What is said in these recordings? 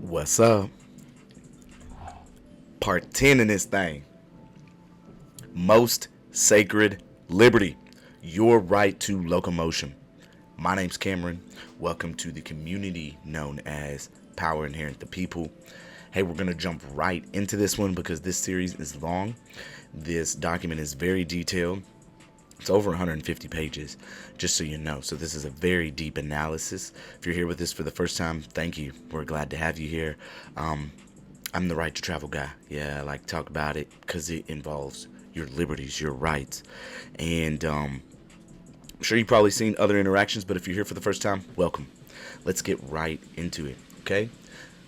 What's up? Part 10 in this thing. Most sacred liberty. Your right to locomotion. My name's Cameron. Welcome to the community known as Power Inherent the People. Hey, we're going to jump right into this one because this series is long. This document is very detailed. It's over 150 pages, just so you know. So this is a very deep analysis. If you're here with us for the first time, thank you. We're glad to have you here. I'm the right to travel guy. Yeah, I like to talk about it because it involves your liberties, your rights. And I'm sure you've probably seen other interactions, but if you're here for the first time, welcome. Let's get right into it, okay?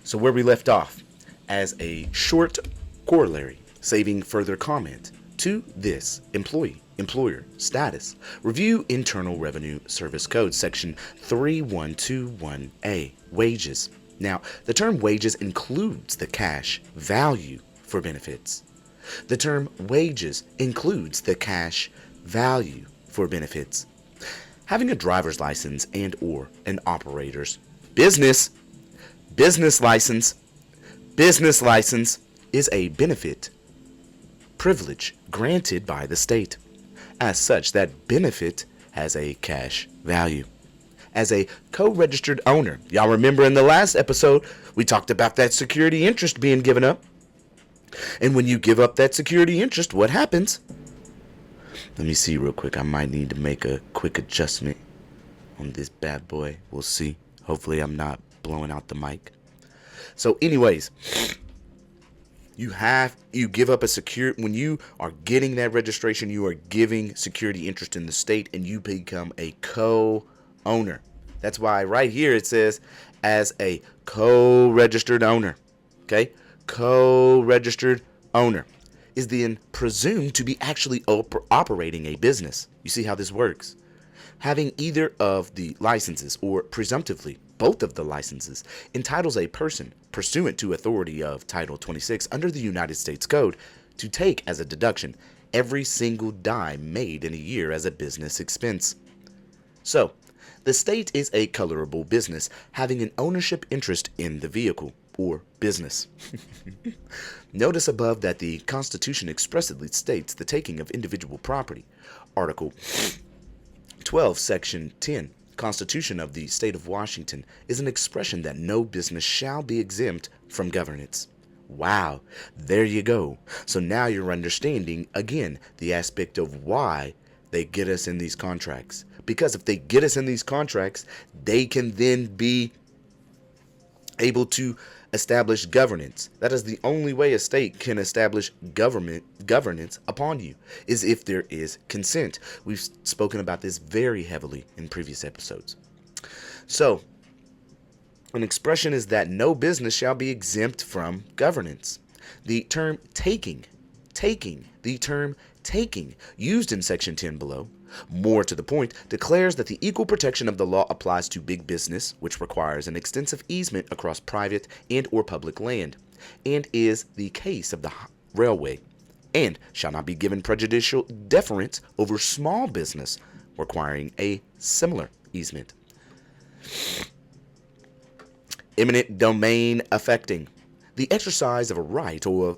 So where we left off, as a short corollary, saving further comment to this employer status. Review Internal Revenue Service Code, Section 3121A, wages. Now, the term wages includes the cash value for benefits. The term wages includes the cash value for benefits. Having a driver's license and or an operator's business license is a benefit privilege granted by the state. As such, that benefit has a cash value. As a co-registered owner, y'all remember in the last episode, we talked about that security interest being given up. And when you give up that security interest, what happens? Let me see real quick. I might need to make a quick adjustment on this bad boy. We'll see. Hopefully I'm not blowing out the mic. So anyways, you give up when you are getting that registration, you are giving security interest in the state and you become a co-owner. That's why right here it says as a co-registered owner. Okay? Co-registered owner is then presumed to be actually operating a business. You see how this works? Having either of the licenses, or presumptively both of the licenses, entitles a person, pursuant to authority of Title 26 under the United States Code, to take as a deduction every single dime made in a year as a business expense. So, the state is a colorable business having an ownership interest in the vehicle or business. Notice above that the Constitution expressly states the taking of individual property. Article 12, Section 10, Constitution of the State of Washington, is an expression that no business shall be exempt from governance. Wow, there you go. So now you're understanding, again, the aspect of why they get us in these contracts. Because if they get us in these contracts, they can then be able to establish governance. That is the only way a state can establish governance upon you, is if there is consent. We've spoken about this very heavily in previous episodes. So, an expression is that no business shall be exempt from governance. The term taking, used in Section 10 below, more to the point, declares that the equal protection of the law applies to big business, which requires an extensive easement across private and or public land, and is the case of the railway, and shall not be given prejudicial deference over small business, requiring a similar easement. Eminent domain affecting. The exercise of a right or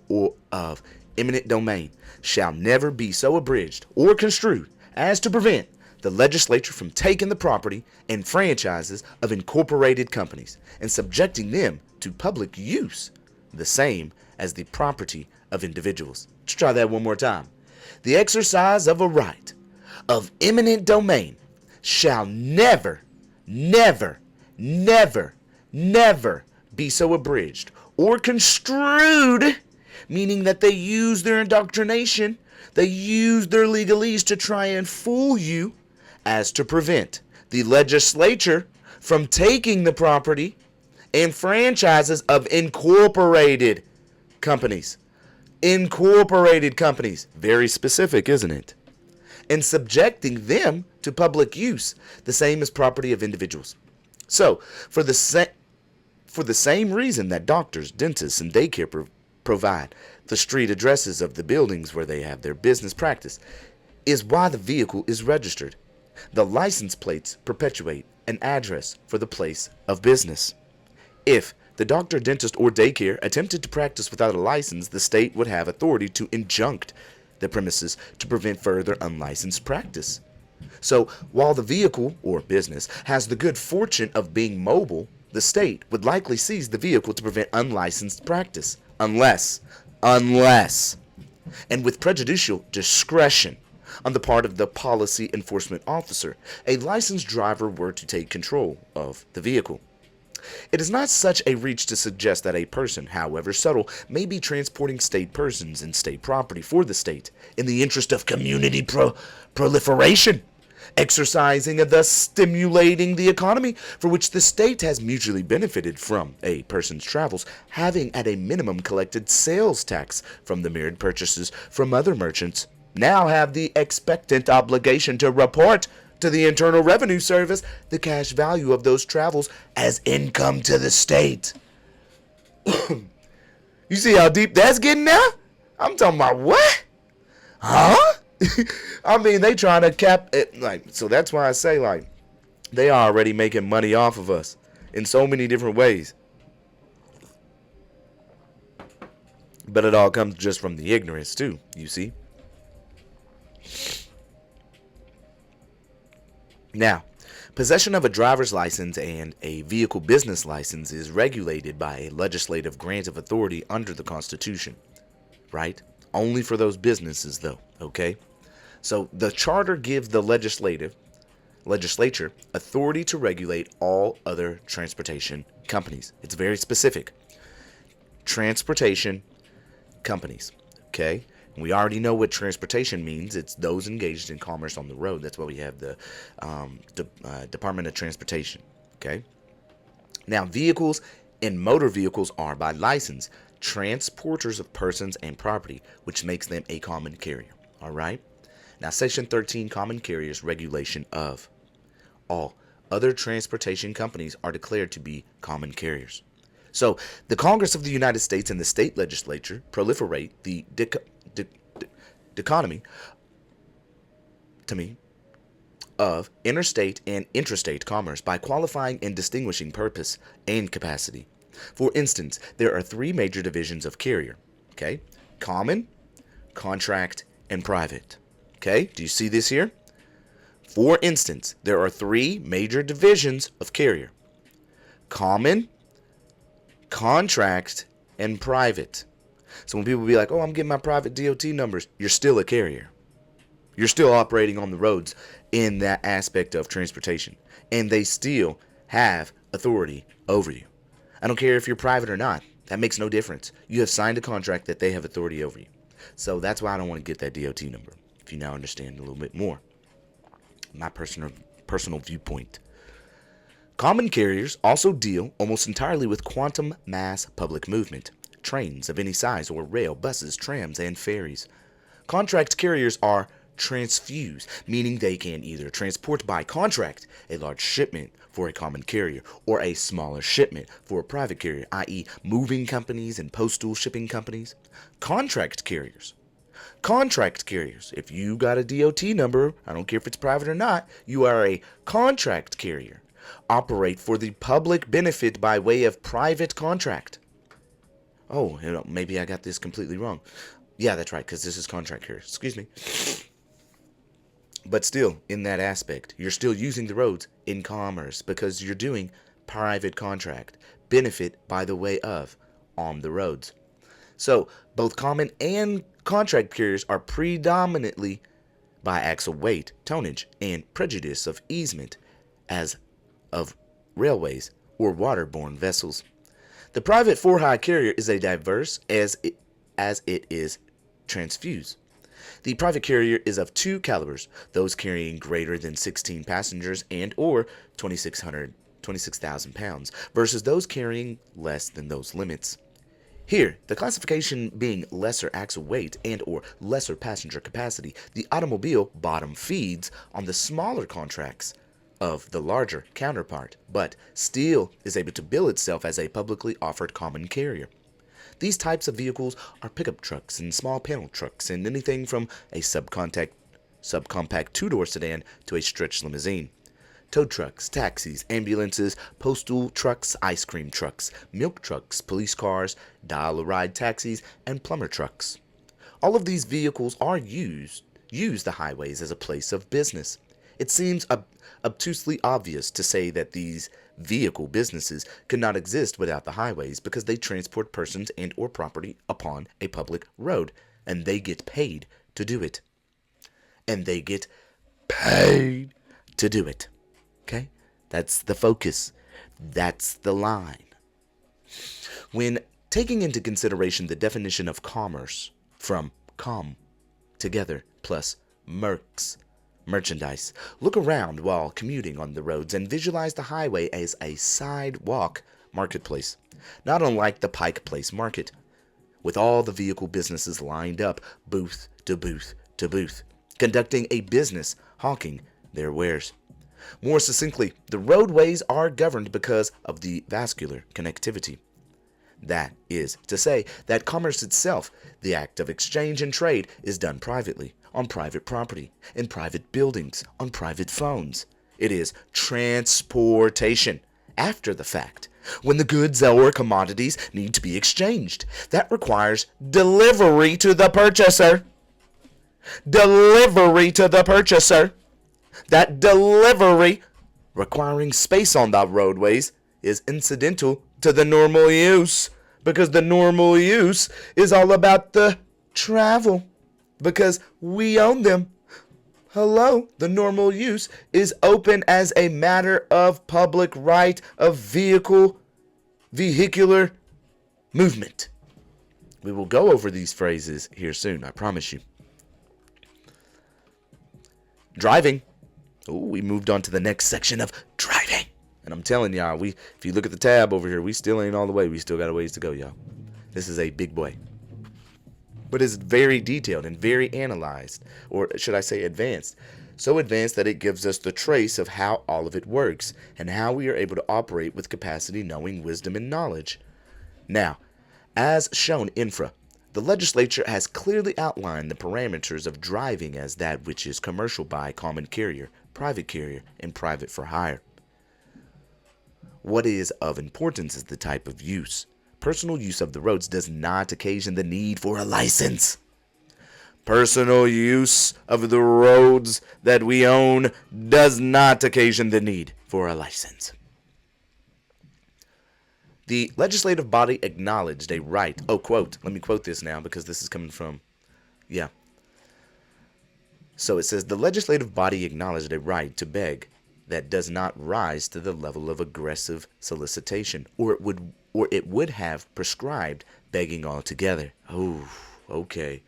of eminent domain shall never be so abridged or construed as to prevent the legislature from taking the property and franchises of incorporated companies and subjecting them to public use, the same as the property of individuals. Let's try that one more time. The exercise of a right of eminent domain shall never be so abridged or construed, meaning that they use their indoctrination, they use their legalese to try and fool you, as to prevent the legislature from taking the property and franchises of incorporated companies. Incorporated companies. Very specific, isn't it? And subjecting them to public use, the same as property of individuals. So, for the same reason that doctors, dentists, and daycare provide the street addresses of the buildings where they have their business practice, is why the vehicle is registered. The license plates perpetuate an address for the place of business. If the doctor, dentist, or daycare attempted to practice without a license, the state would have authority to injunct the premises to prevent further unlicensed practice. So, while the vehicle or business has the good fortune of being mobile, the state would likely seize the vehicle to prevent unlicensed practice. Unless, and with prejudicial discretion on the part of the policy enforcement officer, a licensed driver were to take control of the vehicle. It is not such a reach to suggest that a person, however subtle, may be transporting state persons and state property for the state in the interest of community proliferation, exercising and thus stimulating the economy for which the state has mutually benefited from a person's travels, having at a minimum collected sales tax from the myriad purchases from other merchants, now have the expectant obligation to report to the Internal Revenue Service the cash value of those travels as income to the state. You see how deep that's getting now? I'm talking about what? Huh? I mean, they trying to cap it, like, so that's why I say, like, they are already making money off of us in so many different ways. But it all comes just from the ignorance too, you see. Now, possession of a driver's license and a vehicle business license is regulated by a legislative grant of authority under the Constitution, right? Only for those businesses, though, okay? So the charter gives the legislature authority to regulate all other transportation companies. It's very specific. Transportation companies, okay? We already know what transportation means. It's those engaged in commerce on the road. That's why we have the Department of Transportation. Okay. Now, vehicles and motor vehicles are, by license, transporters of persons and property, which makes them a common carrier. All right. Now, Section 13, Common Carriers Regulation of all other transportation companies are declared to be common carriers. So, the Congress of the United States and the state legislature proliferate the economy of interstate and intrastate commerce by qualifying and distinguishing purpose and capacity. For instance, there are three major divisions of carrier, okay? Common, contract, and private. Okay? Do you see this here? For instance, there are three major divisions of carrier. Common, contract, and private. So when people be like, oh, I'm getting my private DOT numbers, you're still a carrier. You're still operating on the roads in that aspect of transportation. And they still have authority over you. I don't care if you're private or not. That makes no difference. You have signed a contract that they have authority over you. So that's why I don't want to get that DOT number, if you now understand a little bit more. My personal viewpoint. Common carriers also deal almost entirely with quantum mass public movement. Trains of any size or rail, buses, trams, and ferries. Contract carriers are transfuse, meaning they can either transport by contract a large shipment for a common carrier or a smaller shipment for a private carrier, i.e. moving companies and postal shipping companies. Contract carriers, if you got a DOT number, I don't care if it's private or not, you are a contract carrier. Operate for the public benefit by way of private contract. Oh, maybe I got this completely wrong. Yeah, that's right, because this is contract carrier. Excuse me. But still, in that aspect, you're still using the roads in commerce because you're doing private contract. Benefit by the way of on the roads. So, both common and contract carriers are predominantly by axle weight, tonnage, and prejudice of easement as of railways or waterborne vessels. The private for-hire carrier is a diverse as it is transfuse. The private carrier is of two calibers, those carrying greater than 16 passengers and or 26,000 pounds, versus those carrying less than those limits. Here, the classification being lesser axle weight and or lesser passenger capacity, the automobile bottom feeds on the smaller contracts of the larger counterpart, but still is able to bill itself as a publicly offered common carrier. These types of vehicles are pickup trucks and small panel trucks and anything from a subcompact two-door sedan to a stretch limousine. tow trucks, taxis, ambulances, postal trucks, ice cream trucks, milk trucks, police cars, dial-a-ride taxis, and plumber trucks. All of these vehicles are use the highways as a place of business. It seems obtusely obvious to say that these vehicle businesses could not exist without the highways because they transport persons and or property upon a public road, and they get paid to do it. And they get paid to do it. Okay? That's the focus. That's the line. When taking into consideration the definition of commerce from com, together, plus merchandise, look around while commuting on the roads and visualize the highway as a sidewalk marketplace, not unlike the Pike Place Market, with all the vehicle businesses lined up, booth to booth to booth, conducting a business, hawking their wares. More succinctly, the roadways are governed because of the vascular connectivity. That is to say that commerce itself, the act of exchange and trade, is done privately, on private property, in private buildings, on private phones. It is transportation after the fact, when the goods or commodities need to be exchanged. That requires delivery to the purchaser. Delivery to the purchaser. That delivery, requiring space on the roadways, is incidental to the normal use, because the normal use is all about the travel, because we own them. Hello, the normal use is open as a matter of public right of vehicular movement. We will go over these phrases here soon, I promise you. Driving. Oh, we moved on to the next section of driving. And I'm telling y'all, if you look at the tab over here, we still ain't all the way. We still got a ways to go, y'all. This is a big boy. But it's very detailed and very analyzed, or should I say advanced. So advanced that it gives us the trace of how all of it works and how we are able to operate with capacity, knowing, wisdom, and knowledge. Now, as shown infra, the legislature has clearly outlined the parameters of driving as that which is commercial by common carrier, private carrier, and private for hire. What is of importance is the type of use. Personal use of the roads does not occasion the need for a license. Personal use of the roads that we own does not occasion the need for a license. The legislative body acknowledged a right. Oh, quote. Let me quote this now because this is coming from, So it says the legislative body acknowledged a right to beg that does not rise to the level of aggressive solicitation, or it would have prescribed begging altogether. Oh, okay.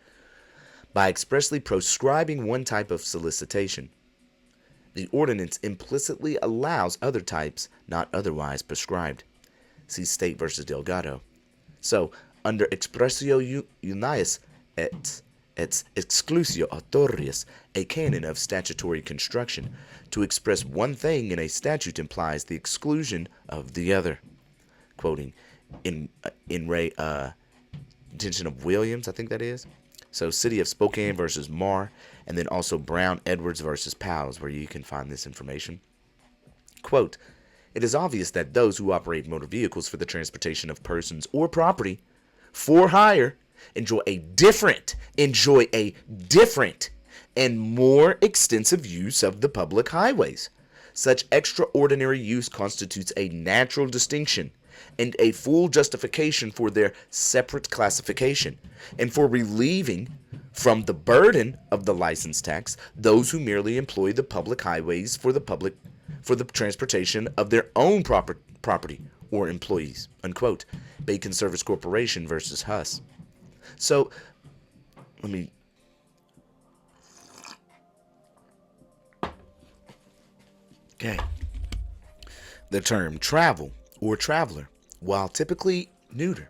By expressly proscribing one type of solicitation, the ordinance implicitly allows other types not otherwise prescribed. See State versus Delgado. So, under expressio unius et exclusio authorius, a canon of statutory construction, to express one thing in a statute implies the exclusion of the other. Quoting in intention of Williams, I think that is. So City of Spokane versus Marr, and then also Brown Edwards versus Powell's, where you can find this information. Quote, it is obvious that those who operate motor vehicles for the transportation of persons or property for hire enjoy a different and more extensive use of the public highways. Such extraordinary use constitutes a natural distinction and a full justification for their separate classification, and for relieving from the burden of the license tax those who merely employ the public highways for the transportation of their own property or employees. Unquote. Bacon Service Corporation versus Huss. So, Okay. The term travel or traveler, while typically neuter,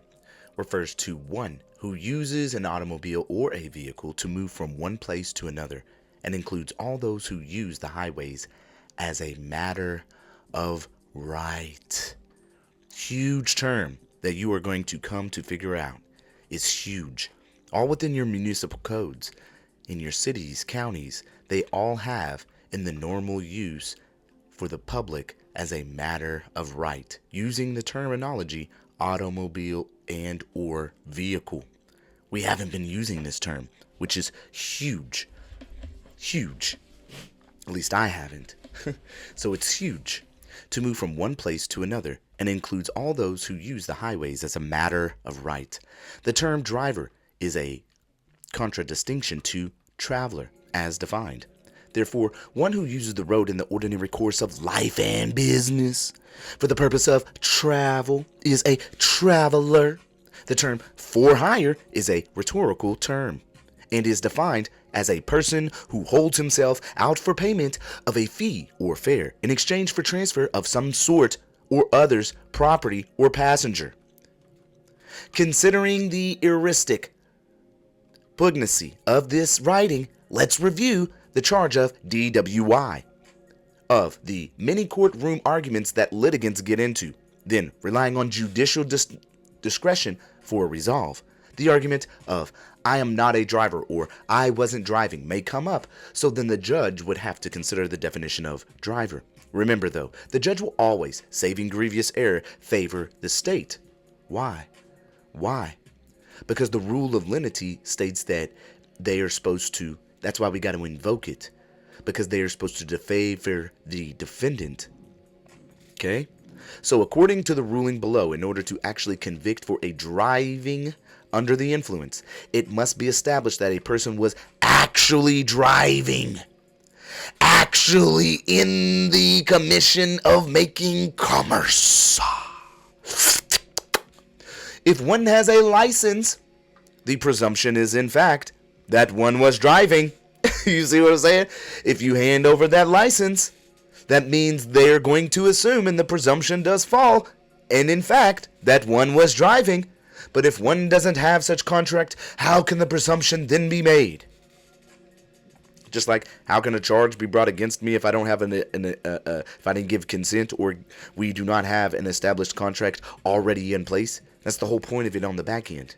refers to one who uses an automobile or a vehicle to move from one place to another, and includes all those who use the highways as a matter of right. Huge term that you are going to come to figure out is huge. All within your municipal codes, in your cities, counties, they all have in the normal use for the public as a matter of right, using the terminology automobile and or vehicle. We haven't been using this term, which is huge. Huge. At least I haven't. So it's huge. To move from one place to another, and includes all those who use the highways as a matter of right. The term driver is a contradistinction to traveler, as defined. Therefore, one who uses the road in the ordinary course of life and business for the purpose of travel is a traveler. The term for hire is a rhetorical term and is defined as a person who holds himself out for payment of a fee or fare in exchange for transfer of some sort or other's property or passenger. Considering the heuristic pugnancy of this writing, let's review the charge of DWI, of the many courtroom arguments that litigants get into, then relying on judicial discretion for a resolve. The argument of I am not a driver or I wasn't driving may come up, so then the judge would have to consider the definition of driver. Remember though, the judge will always, saving grievous error, favor the state. Why? Why? Because the rule of lenity states that they are supposed to, that's why we got to invoke it, because they are supposed to favor the defendant. Okay? So according to the ruling below, in order to actually convict for a driving under the influence, it must be established that a person was actually driving, actually in the commission of making commerce. If one has a license, the presumption is in fact that one was driving. You see what I'm saying? If you hand over that license, that means they're going to assume, and the presumption does fall, and in fact, that one was driving. But if one doesn't have such contract, how can the presumption then be made? Just like, how can a charge be brought against me if I don't have if I didn't give consent, or we do not have an established contract already in place? That's the whole point of it on the back end.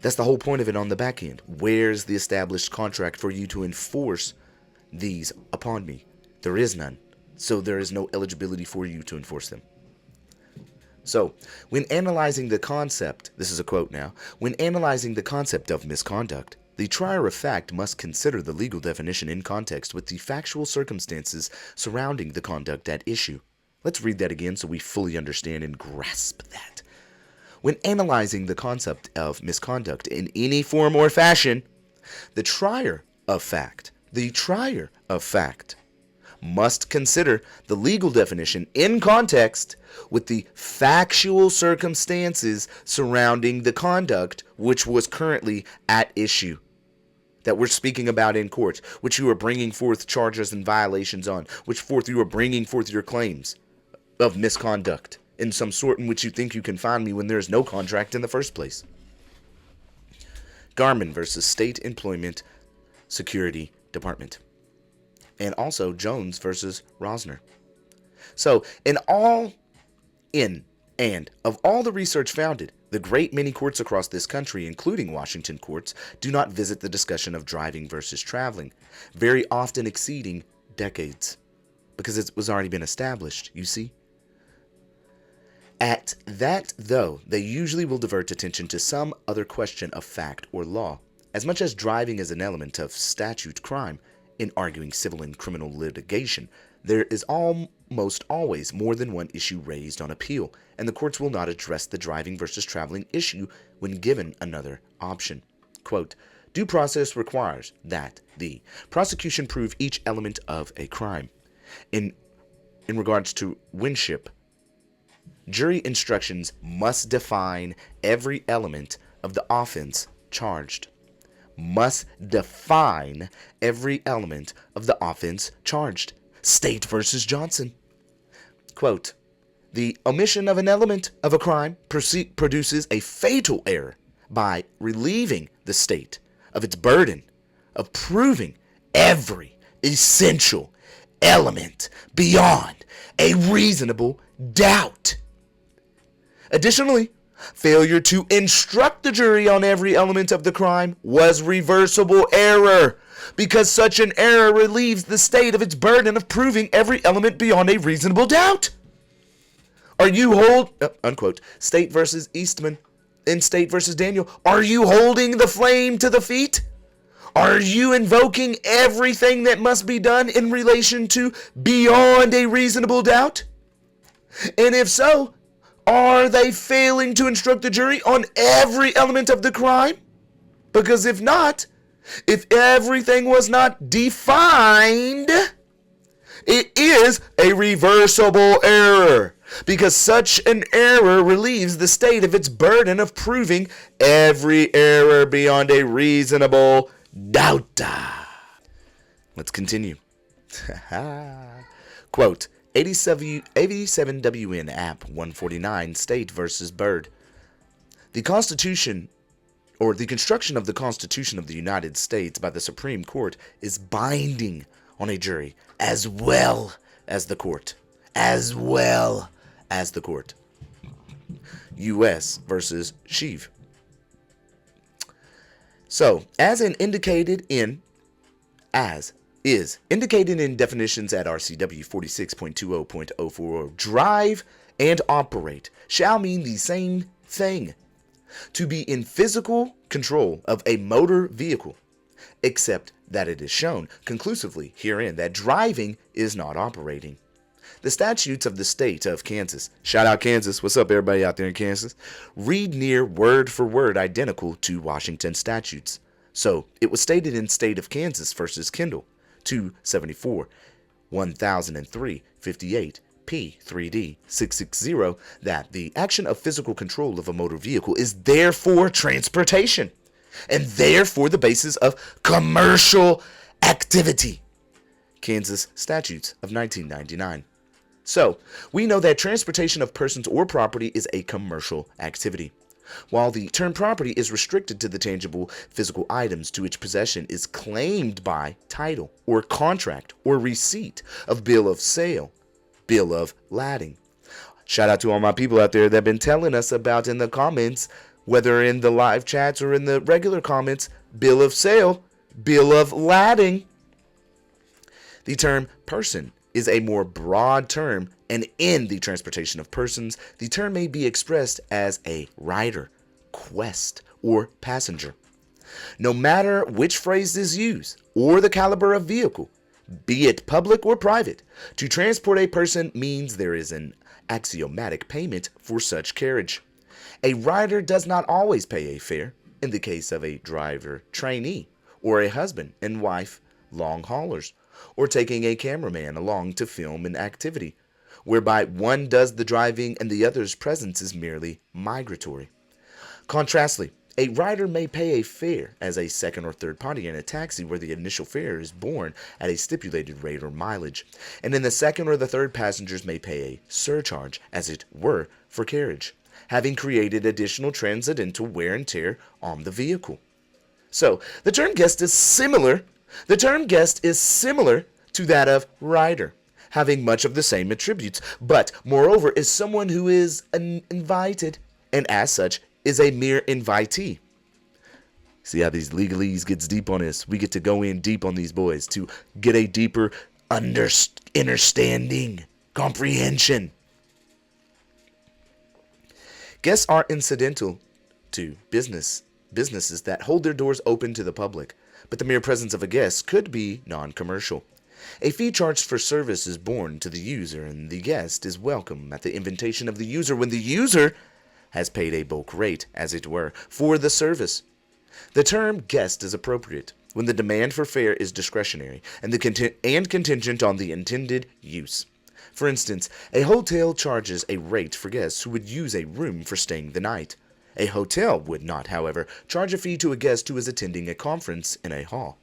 That's the whole point of it on the back end. Where's the established contract for you to enforce these upon me? There is none. So there is no eligibility for you to enforce them. So, when analyzing the concept, this is a quote now, when analyzing the concept of misconduct, the trier of fact must consider the legal definition in context with the factual circumstances surrounding the conduct at issue. Let's read that again so we fully understand and grasp that. When analyzing the concept of misconduct in any form or fashion, the trier of fact must consider the legal definition in context with the factual circumstances surrounding the conduct which was currently at issue, that we're speaking about in court, which you are bringing forth charges and violations on, which forth you are bringing forth your claims of misconduct in some sort in which you think you can find me when there is no contract in the first place. Garman versus State Employment Security Department. And also Jones versus Rosner. So, of all the research founded, the great many courts across this country, including Washington courts, do not visit the discussion of driving versus traveling, very often exceeding decades, because it was already been established, you see. At that, though, they usually will divert attention to some other question of fact or law, as much as driving is an element of statute crime. In arguing civil and criminal litigation, there is almost always more than one issue raised on appeal, and the courts will not address the driving versus traveling issue when given another option. Quote, due process requires that the prosecution prove each element of a crime. In regards to Winship, jury instructions must define every element of the offense charged. Must define every element of the offense charged. State versus Johnson. Quote, the omission of an element of a crime produces a fatal error by relieving the state of its burden of proving every essential element beyond a reasonable doubt. Additionally, Failure to instruct the jury on every element of the crime was reversible error, because such an error relieves the state of its burden of proving every element beyond a reasonable doubt. Are you unquote, State versus Eastman in State versus Daniel, are you holding the flame to the feet? Are you invoking everything that must be done in relation to beyond a reasonable doubt? And if so, are they failing to instruct the jury on every element of the crime? Because if not, if everything was not defined, it is a reversible error, because such an error relieves the state of its burden of proving every error beyond a reasonable doubt. Let's continue. Quote, 87 WN App 149 State versus Byrd. The Constitution, or the construction of the Constitution of the United States by the Supreme Court, is binding on a jury as well as the court. As well as the court. U.S. versus Sheave. So, as indicated in definitions at RCW 46.20.040, drive and operate shall mean the same thing. To be in physical control of a motor vehicle, except that it is shown conclusively herein that driving is not operating. The statutes of the state of Kansas, shout out Kansas, what's up everybody out there in Kansas, read near word for word identical to Washington statutes. So, it was stated in State of Kansas versus Kendall, 274, 1003, 58, P 3D 660, that the action of physical control of a motor vehicle is therefore transportation, and therefore the basis of commercial activity. Kansas Statutes of 1999. So, we know that transportation of persons or property is a commercial activity. While the term property is restricted to the tangible physical items to which possession is claimed by title or contract or receipt of bill of sale, bill of lading. Shout out to all my people out there that have been telling us about in the comments, whether in the live chats or in the regular comments, bill of sale, bill of lading. The term person is a more broad term, and in the transportation of persons, the term may be expressed as a rider, quest, or passenger. No matter which phrase is used, or the caliber of vehicle, be it public or private, to transport a person means there is an axiomatic payment for such carriage. A rider does not always pay a fare, in the case of a driver trainee, or a husband and wife long haulers, or taking a cameraman along to film an activity, whereby one does the driving and the other's presence is merely migratory. Contrastly, a rider may pay a fare as a second or third party in a taxi where the initial fare is borne at a stipulated rate or mileage, and then the second or the third passengers may pay a surcharge, as it were, for carriage, having created additional transcendental wear and tear on the vehicle. So, the term guest is similar to that of rider, having much of the same attributes, but moreover is someone who is invited, and as such is a mere invitee. See how these legalese gets deep on this? We get to go in deep on these boys to get a deeper understanding, comprehension. Guests are incidental to businesses that hold their doors open to the public, but the mere presence of a guest could be non-commercial. A fee charged for service is borne to the user, and the guest is welcome at the invitation of the user when the user has paid a bulk rate, as it were, for the service. The term guest is appropriate when the demand for fare is discretionary and contingent on the intended use. For instance, a hotel charges a rate for guests who would use a room for staying the night. A hotel would not, however, charge a fee to a guest who is attending a conference in a hall.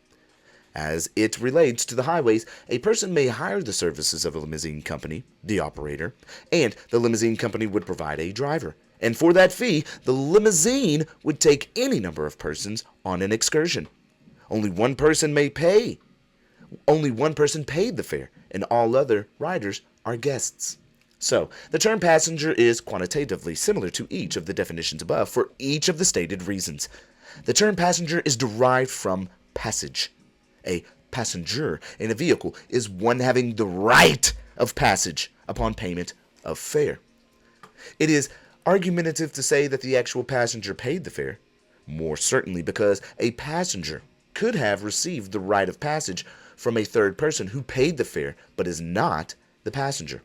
As it relates to the highways, a person may hire the services of a limousine company, the operator, and the limousine company would provide a driver. And for that fee, the limousine would take any number of persons on an excursion. Only one person paid the fare, and all other riders are guests. So, the term passenger is quantitatively similar to each of the definitions above for each of the stated reasons. The term passenger is derived from passage. A passenger in a vehicle is one having the right of passage upon payment of fare. It is argumentative to say that the actual passenger paid the fare, more certainly because a passenger could have received the right of passage from a third person who paid the fare but is not the passenger.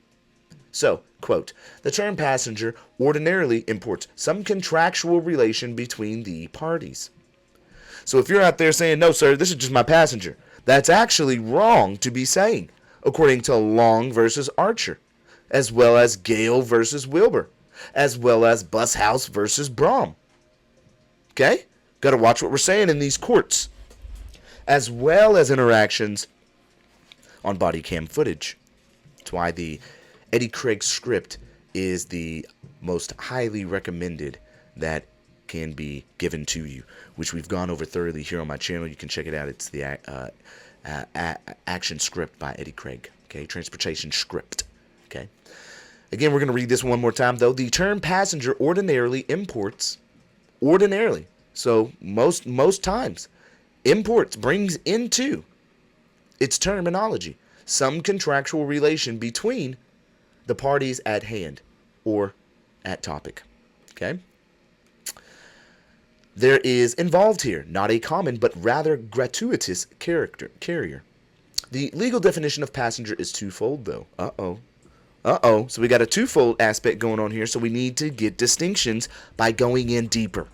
So, quote, the term passenger ordinarily imports some contractual relation between the parties. So if you're out there saying, no, sir, this is just my passenger, that's actually wrong to be saying, according to Long versus Archer, as well as Gale versus Wilbur, as well as Bushouse versus Brom. Okay? Got to watch what we're saying in these courts, as well as interactions on body cam footage. That's why the Eddie Craig script is the most highly recommended that can be given to you, which we've gone over thoroughly here on my channel. You can check it out. It's the action script by Eddie Craig. Okay, transportation script. Okay. Again, we're going to read this one more time, though. The term passenger ordinarily imports, so most times, imports, brings into its terminology some contractual relation between the parties at hand or at topic. Okay? There is involved here not a common but rather gratuitous carrier. The legal definition of passenger is twofold, though. So we got a twofold aspect going on here, so we need to get distinctions by going in deeper.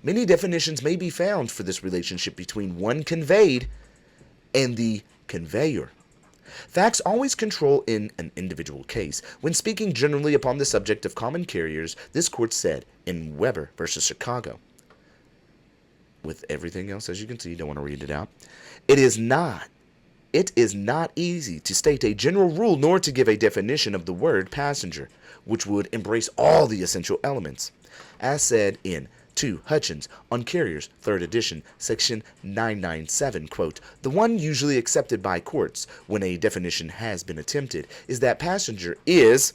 Many definitions may be found for this relationship between one conveyed and the conveyor. Facts always control in an individual case. When speaking generally upon the subject of common carriers, this court said in Weber versus Chicago, with everything else, as you can see, don't want to read it out, it is not easy to state a general rule nor to give a definition of the word passenger, which would embrace all the essential elements. As said in 2 Hutchins on Carriers, 3rd edition, section 997, quote, the one usually accepted by courts when a definition has been attempted is that passenger is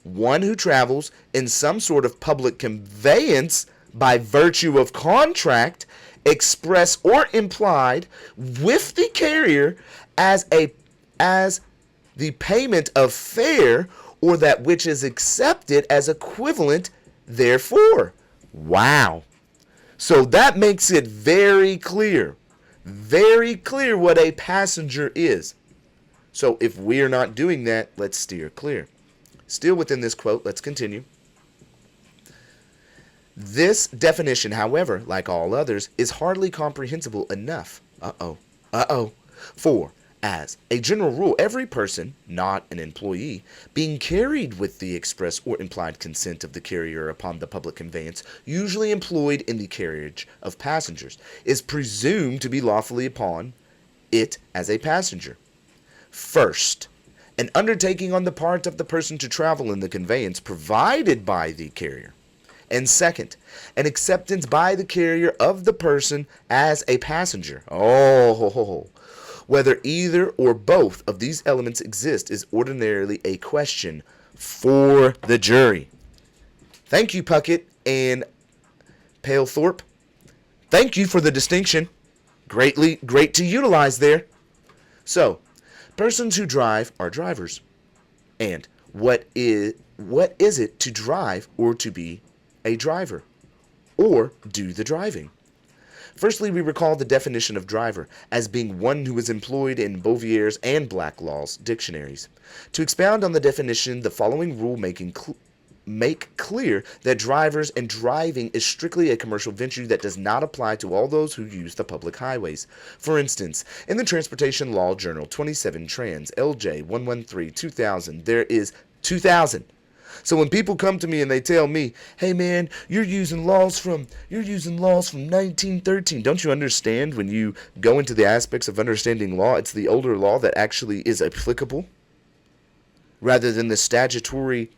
one who travels in some sort of public conveyance by virtue of contract, express or implied, with the carrier as the payment of fare or that which is accepted as equivalent therefore. Wow. So that makes it very clear what a passenger is. So if we're not doing that, let's steer clear. Still within this quote, let's continue. This definition, however, like all others, is hardly comprehensible enough. For, as a general rule, every person, not an employee, being carried with the express or implied consent of the carrier upon the public conveyance, usually employed in the carriage of passengers, is presumed to be lawfully upon it as a passenger. First, an undertaking on the part of the person to travel in the conveyance provided by the carrier. And second, an acceptance by the carrier of the person as a passenger. Whether either or both of these elements exist is ordinarily a question for the jury. Thank you, Puckett and Palethorpe. Thank you for the distinction. Great to utilize there. So, persons who drive are drivers. And what is it to drive or to be a driver, or do the driving? Firstly, we recall the definition of driver as being one who is employed in Bouvier's and Blacklaw's dictionaries. To expound on the definition, the following rule make clear that drivers and driving is strictly a commercial venture that does not apply to all those who use the public highways. For instance, in the Transportation Law Journal 27 Trans LJ 113 2000, there is 2000. So when people come to me and they tell me, hey man, you're using laws from 1913. Don't you understand when you go into the aspects of understanding law, it's the older law that actually is applicable rather than the statutory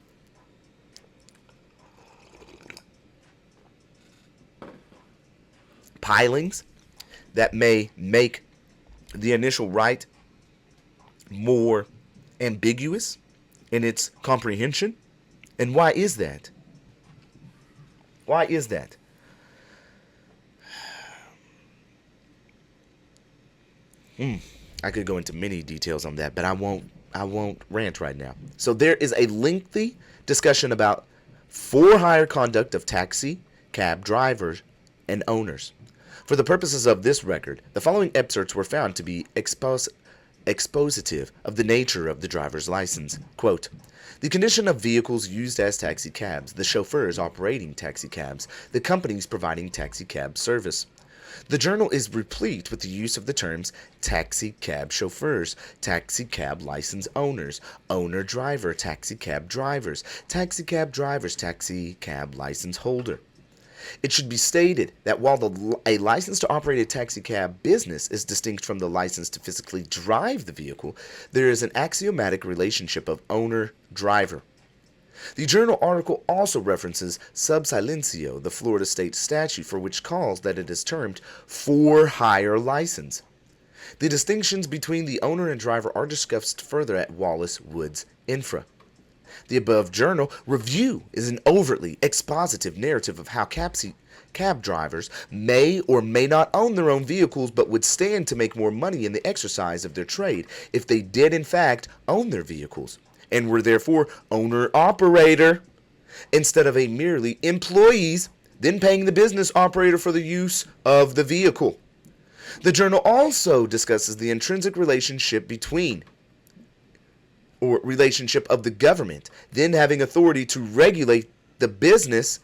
pilings that may make the initial right more ambiguous? in its comprehension. And why is that? Why is that? I could go into many details on that, but I won't rant right now. So there is a lengthy discussion about for hire conduct of taxi cab drivers and owners. For the purposes of this record, the following excerpts were found to be expositive of the nature of the driver's license. Quote, the condition of vehicles used as taxi cabs, the chauffeurs operating taxi cabs, the companies providing taxi cab service. The journal is replete with the use of the terms taxi cab chauffeurs, taxi cab license owners, owner-driver, taxi cab drivers, taxi cab license holder. It should be stated that while a license to operate a taxi cab business is distinct from the license to physically drive the vehicle, there is an axiomatic relationship of owner-driver. The journal article also references sub silencio, the Florida state statute for which calls that it is termed for hire license. The distinctions between the owner and driver are discussed further at Wallace Woods Infra. The above journal review is an overtly expositive narrative of how cab drivers may or may not own their own vehicles but would stand to make more money in the exercise of their trade if they did in fact own their vehicles, and were therefore owner-operator instead of a merely employees, then paying the business operator for the use of the vehicle. The journal also discusses the intrinsic relationship of the government, then having authority to regulate the business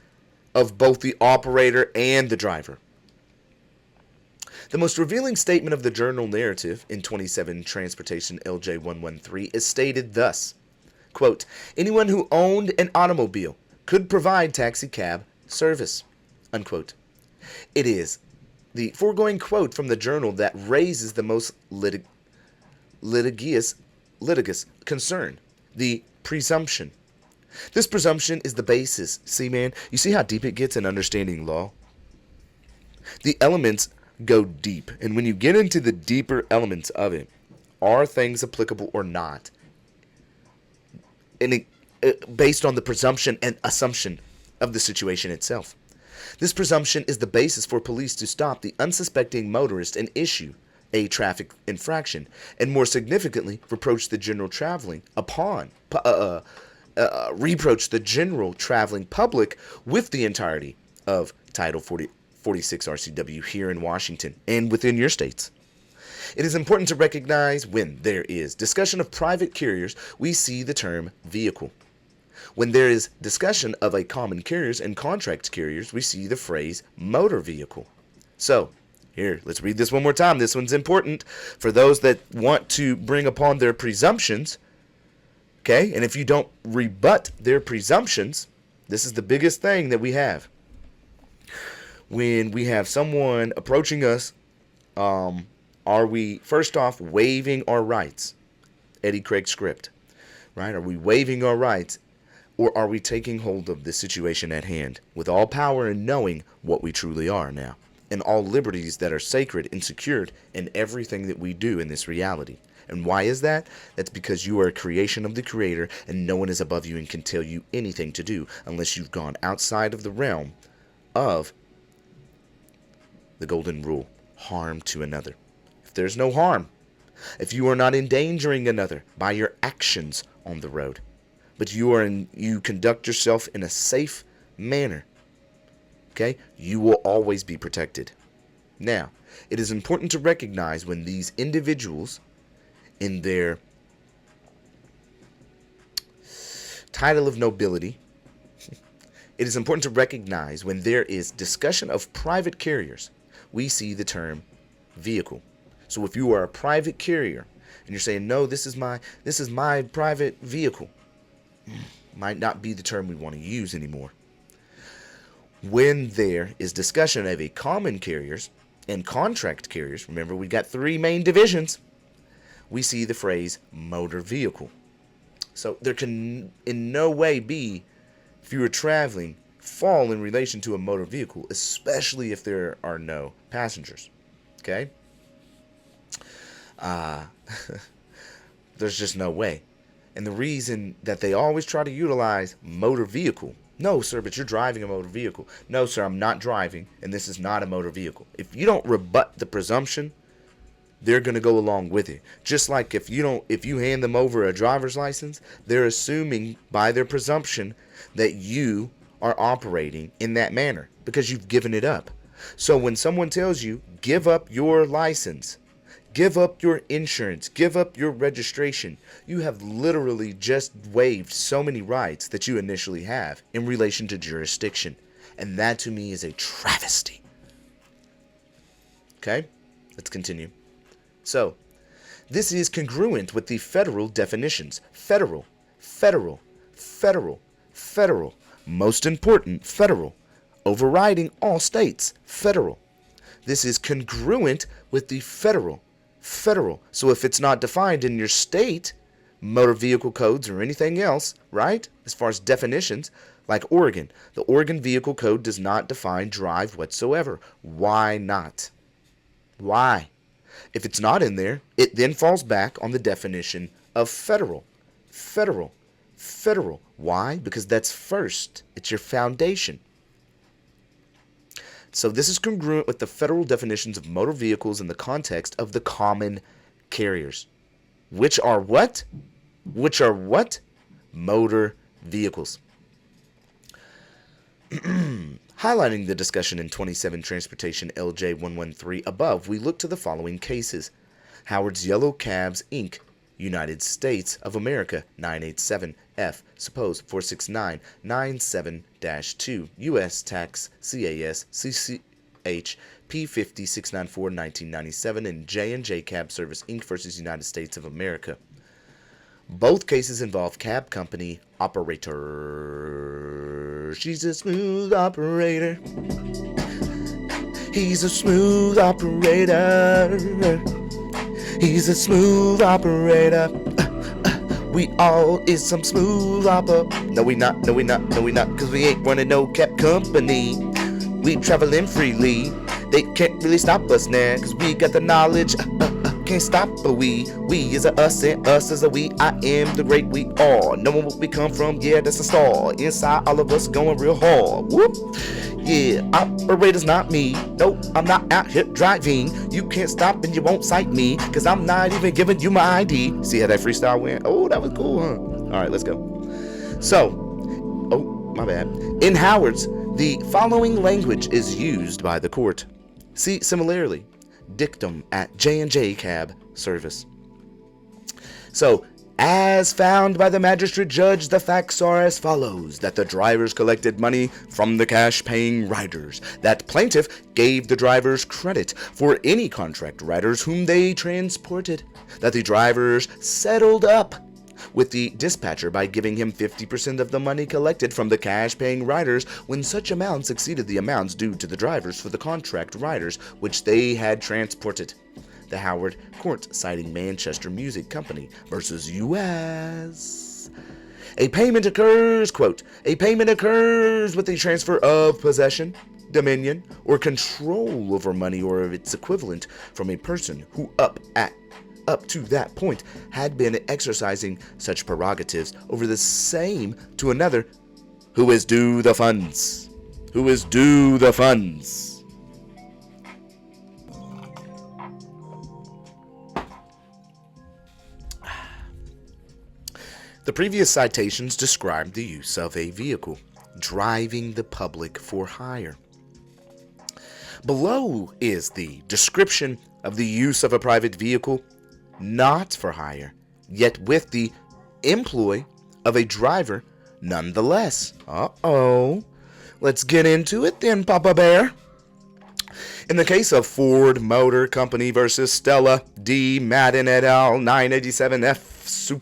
of both the operator and the driver. The most revealing statement of the journal narrative in 27 Transportation LJ 113 is stated thus, quote, anyone who owned an automobile could provide taxi cab service, unquote. It is the foregoing quote from the journal that raises the most litigious concern, the presumption. This presumption is the basis. See, man, you see how deep it gets in understanding law? The elements go deep, and when you get into the deeper elements of it, are things applicable or not? And based on the presumption and assumption of the situation itself. This presumption is the basis for police to stop the unsuspecting motorist and issue a traffic infraction, and more significantly, reproach the general traveling public with the entirety of Title 46 RCW here in Washington and within your states. It is important to recognize when there is discussion of private carriers, we see the term vehicle. When there is discussion of a common carriers and contract carriers, we see the phrase motor vehicle. So, here, let's read this one more time. This one's important for those that want to bring upon their presumptions. Okay, and if you don't rebut their presumptions, this is the biggest thing that we have. When we have someone approaching us, are we, first off, waiving our rights? Eddie Craig script, right? Are we waiving our rights, or are we taking hold of the situation at hand with all power and knowing what we truly are now, and all liberties that are sacred and secured in everything that we do in this reality? And why is that? That's because you are a creation of the Creator, and no one is above you and can tell you anything to do unless you've gone outside of the realm of the golden rule, harm to another. If there's no harm, if you are not endangering another by your actions on the road, but you conduct yourself in a safe manner, okay, you will always be protected. Now, it is important to recognize when these individuals in their title of nobility, it is important to recognize when there is discussion of private carriers, we see the term vehicle. So if you are a private carrier and you're saying, no, this is my private vehicle, might not be the term we want to use anymore. When there is discussion of a common carriers and contract carriers, remember we got three main divisions, we see the phrase motor vehicle. So there can in no way be, if you are traveling, fall in relation to a motor vehicle, especially if there are no passengers. Okay? There's just no way. And the reason that they always try to utilize motor vehicle. No, sir, but you're driving a motor vehicle. No, sir, I'm not driving, and this is not a motor vehicle. If you don't rebut the presumption, they're going to go along with it. Just like if you hand them over a driver's license, they're assuming by their presumption that you are operating in that manner because you've given it up. So when someone tells you, give up your license, give up your insurance, give up your registration, you have literally just waived so many rights that you initially have in relation to jurisdiction. And that to me is a travesty. Okay, let's continue. So, this is congruent with the federal definitions. Federal, federal, federal, federal. Most important, federal. Overriding all states, federal. This is congruent with the federal. Federal. So if it's not defined in your state, motor vehicle codes or anything else, right? As far as definitions, like Oregon. The Oregon Vehicle Code does not define drive whatsoever. Why not? Why? If it's not in there, it then falls back on the definition of federal. Federal. Federal. Why? Because that's first. It's your foundation. So this is congruent with the federal definitions of motor vehicles in the context of the common carriers. Which are what? Which are what? Motor vehicles. Highlighting the discussion in 27 Transportation LJ 113 above, we look to the following cases. Howard's Yellow Cabs, Inc., United States of America, 987F, suppose 46997-2, U.S. Tax, CAS, CCH, P50 694 1997, and J&J Cab Service, Inc. versus United States of America. Both cases involve cab company operator. She's a smooth operator. He's a smooth operator. He's a smooth operator. We all is some smooth No, we not, no, we not, no, we not, cause we ain't running no cab company. We traveling freely. They can't really stop us now, cause we got the knowledge. Can't stop a we is a us and us is a we. I am the great we are. Knowing what we come from, yeah, that's a star. Inside all of us going real hard. Whoop. Yeah, operator's not me. Nope, I'm not out here driving. You can't stop and you won't cite me, cause I'm not even giving you my ID. See how that freestyle went? Oh, that was cool, huh? Alright, let's go. So, oh, my bad. In Howard's, the following language is used by the court. See, similarly, dictum at J&J Cab Service. So, as found by the magistrate judge, the facts are as follows: that the drivers collected money from the cash-paying riders, that plaintiff gave the drivers credit for any contract riders whom they transported, that the drivers settled up with the dispatcher by giving him 50% of the money collected from the cash-paying riders when such amounts exceeded the amounts due to the drivers for the contract riders which they had transported. The Howard Court, citing Manchester Music Company versus U.S. A payment occurs, quote, a payment occurs with a transfer of possession, dominion, or control over money or of its equivalent from a person who up to that point had been exercising such prerogatives over the same to another who is due the funds. Who is due the funds. The previous citations described the use of a vehicle, driving the public for hire. Below is the description of the use of a private vehicle, not for hire, yet with the employ of a driver nonetheless. Let's get into it then, Papa Bear. In the case of Ford Motor Company versus Stella D. Madden et al. 987F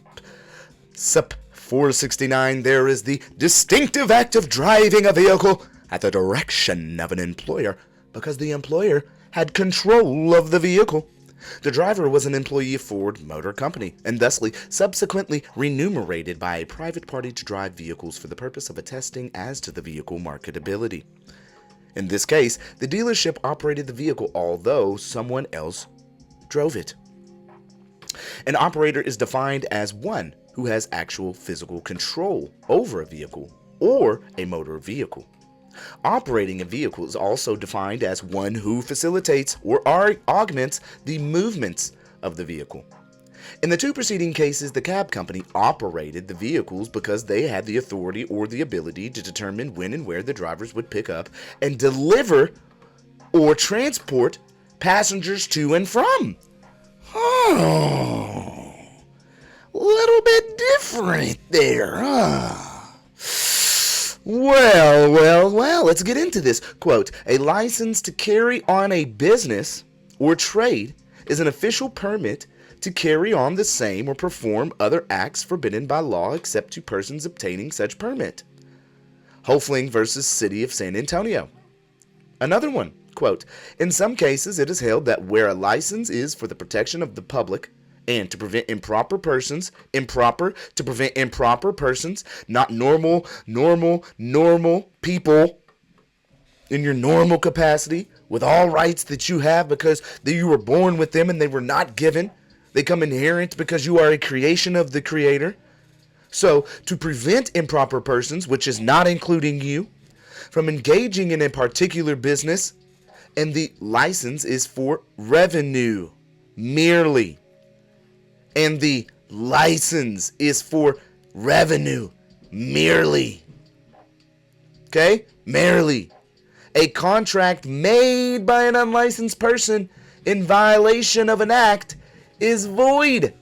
Sup 469, there is the distinctive act of driving a vehicle at the direction of an employer because the employer had control of the vehicle. The driver was an employee of Ford Motor Company and thusly subsequently remunerated by a private party to drive vehicles for the purpose of attesting as to the vehicle marketability. In this case, the dealership operated the vehicle although someone else drove it. An operator is defined as one who has actual physical control over a vehicle or a motor vehicle. Operating a vehicle is also defined as one who facilitates or augments the movements of the vehicle. In the two preceding cases, the cab company operated the vehicles because they had the authority or the ability to determine when and where the drivers would pick up and deliver or transport passengers to and from. Oh, a little bit different there, huh? Well, let's get into this. Quote, a license to carry on a business or trade is an official permit to carry on the same or perform other acts forbidden by law except to persons obtaining such permit. Hofling versus City of San Antonio. Another one, quote, in some cases it is held that where a license is for the protection of the public and to prevent improper persons, not normal people in your normal capacity with all rights that you have because you were born with them and they were not given. They come inherent because you are a creation of the Creator. So, to prevent improper persons, which is not including you, from engaging in a particular business, and the license is for revenue merely. And the license is for revenue merely. Okay? Merely. A contract made by an unlicensed person in violation of an act is void.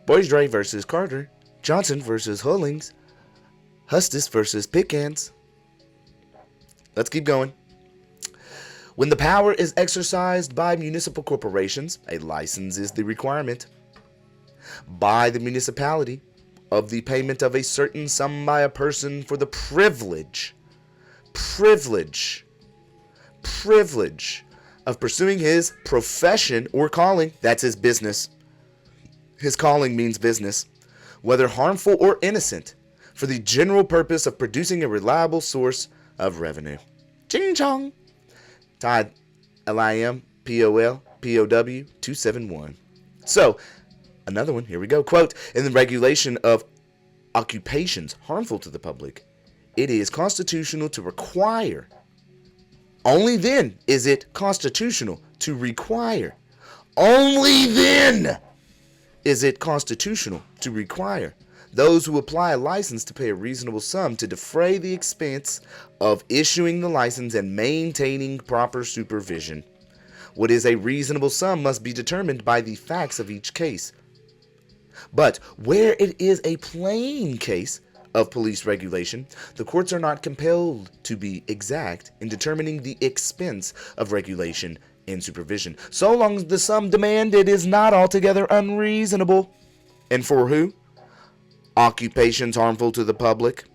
Boisdre versus Carter, Johnson versus Hullings, Hustis versus Pickens. Let's keep going. When the power is exercised by municipal corporations, a license is the requirement by the municipality of the payment of a certain sum by a person for the privilege of pursuing his profession or calling. That's his business. His calling means business, whether harmful or innocent, for the general purpose of producing a reliable source of revenue. Ching chong. Todd, LIM, POL, POW, 271. So, another one, here we go. Quote, in the regulation of occupations harmful to the public, it is constitutional to require. Only then is it constitutional to require. Only then is it constitutional to require those who apply a license to pay a reasonable sum to defray the expense of issuing the license and maintaining proper supervision. What is a reasonable sum must be determined by the facts of each case. But where it is a plain case of police regulation, the courts are not compelled to be exact in determining the expense of regulation and supervision, so long as the sum demanded is not altogether unreasonable. And for who? Occupations harmful to the public.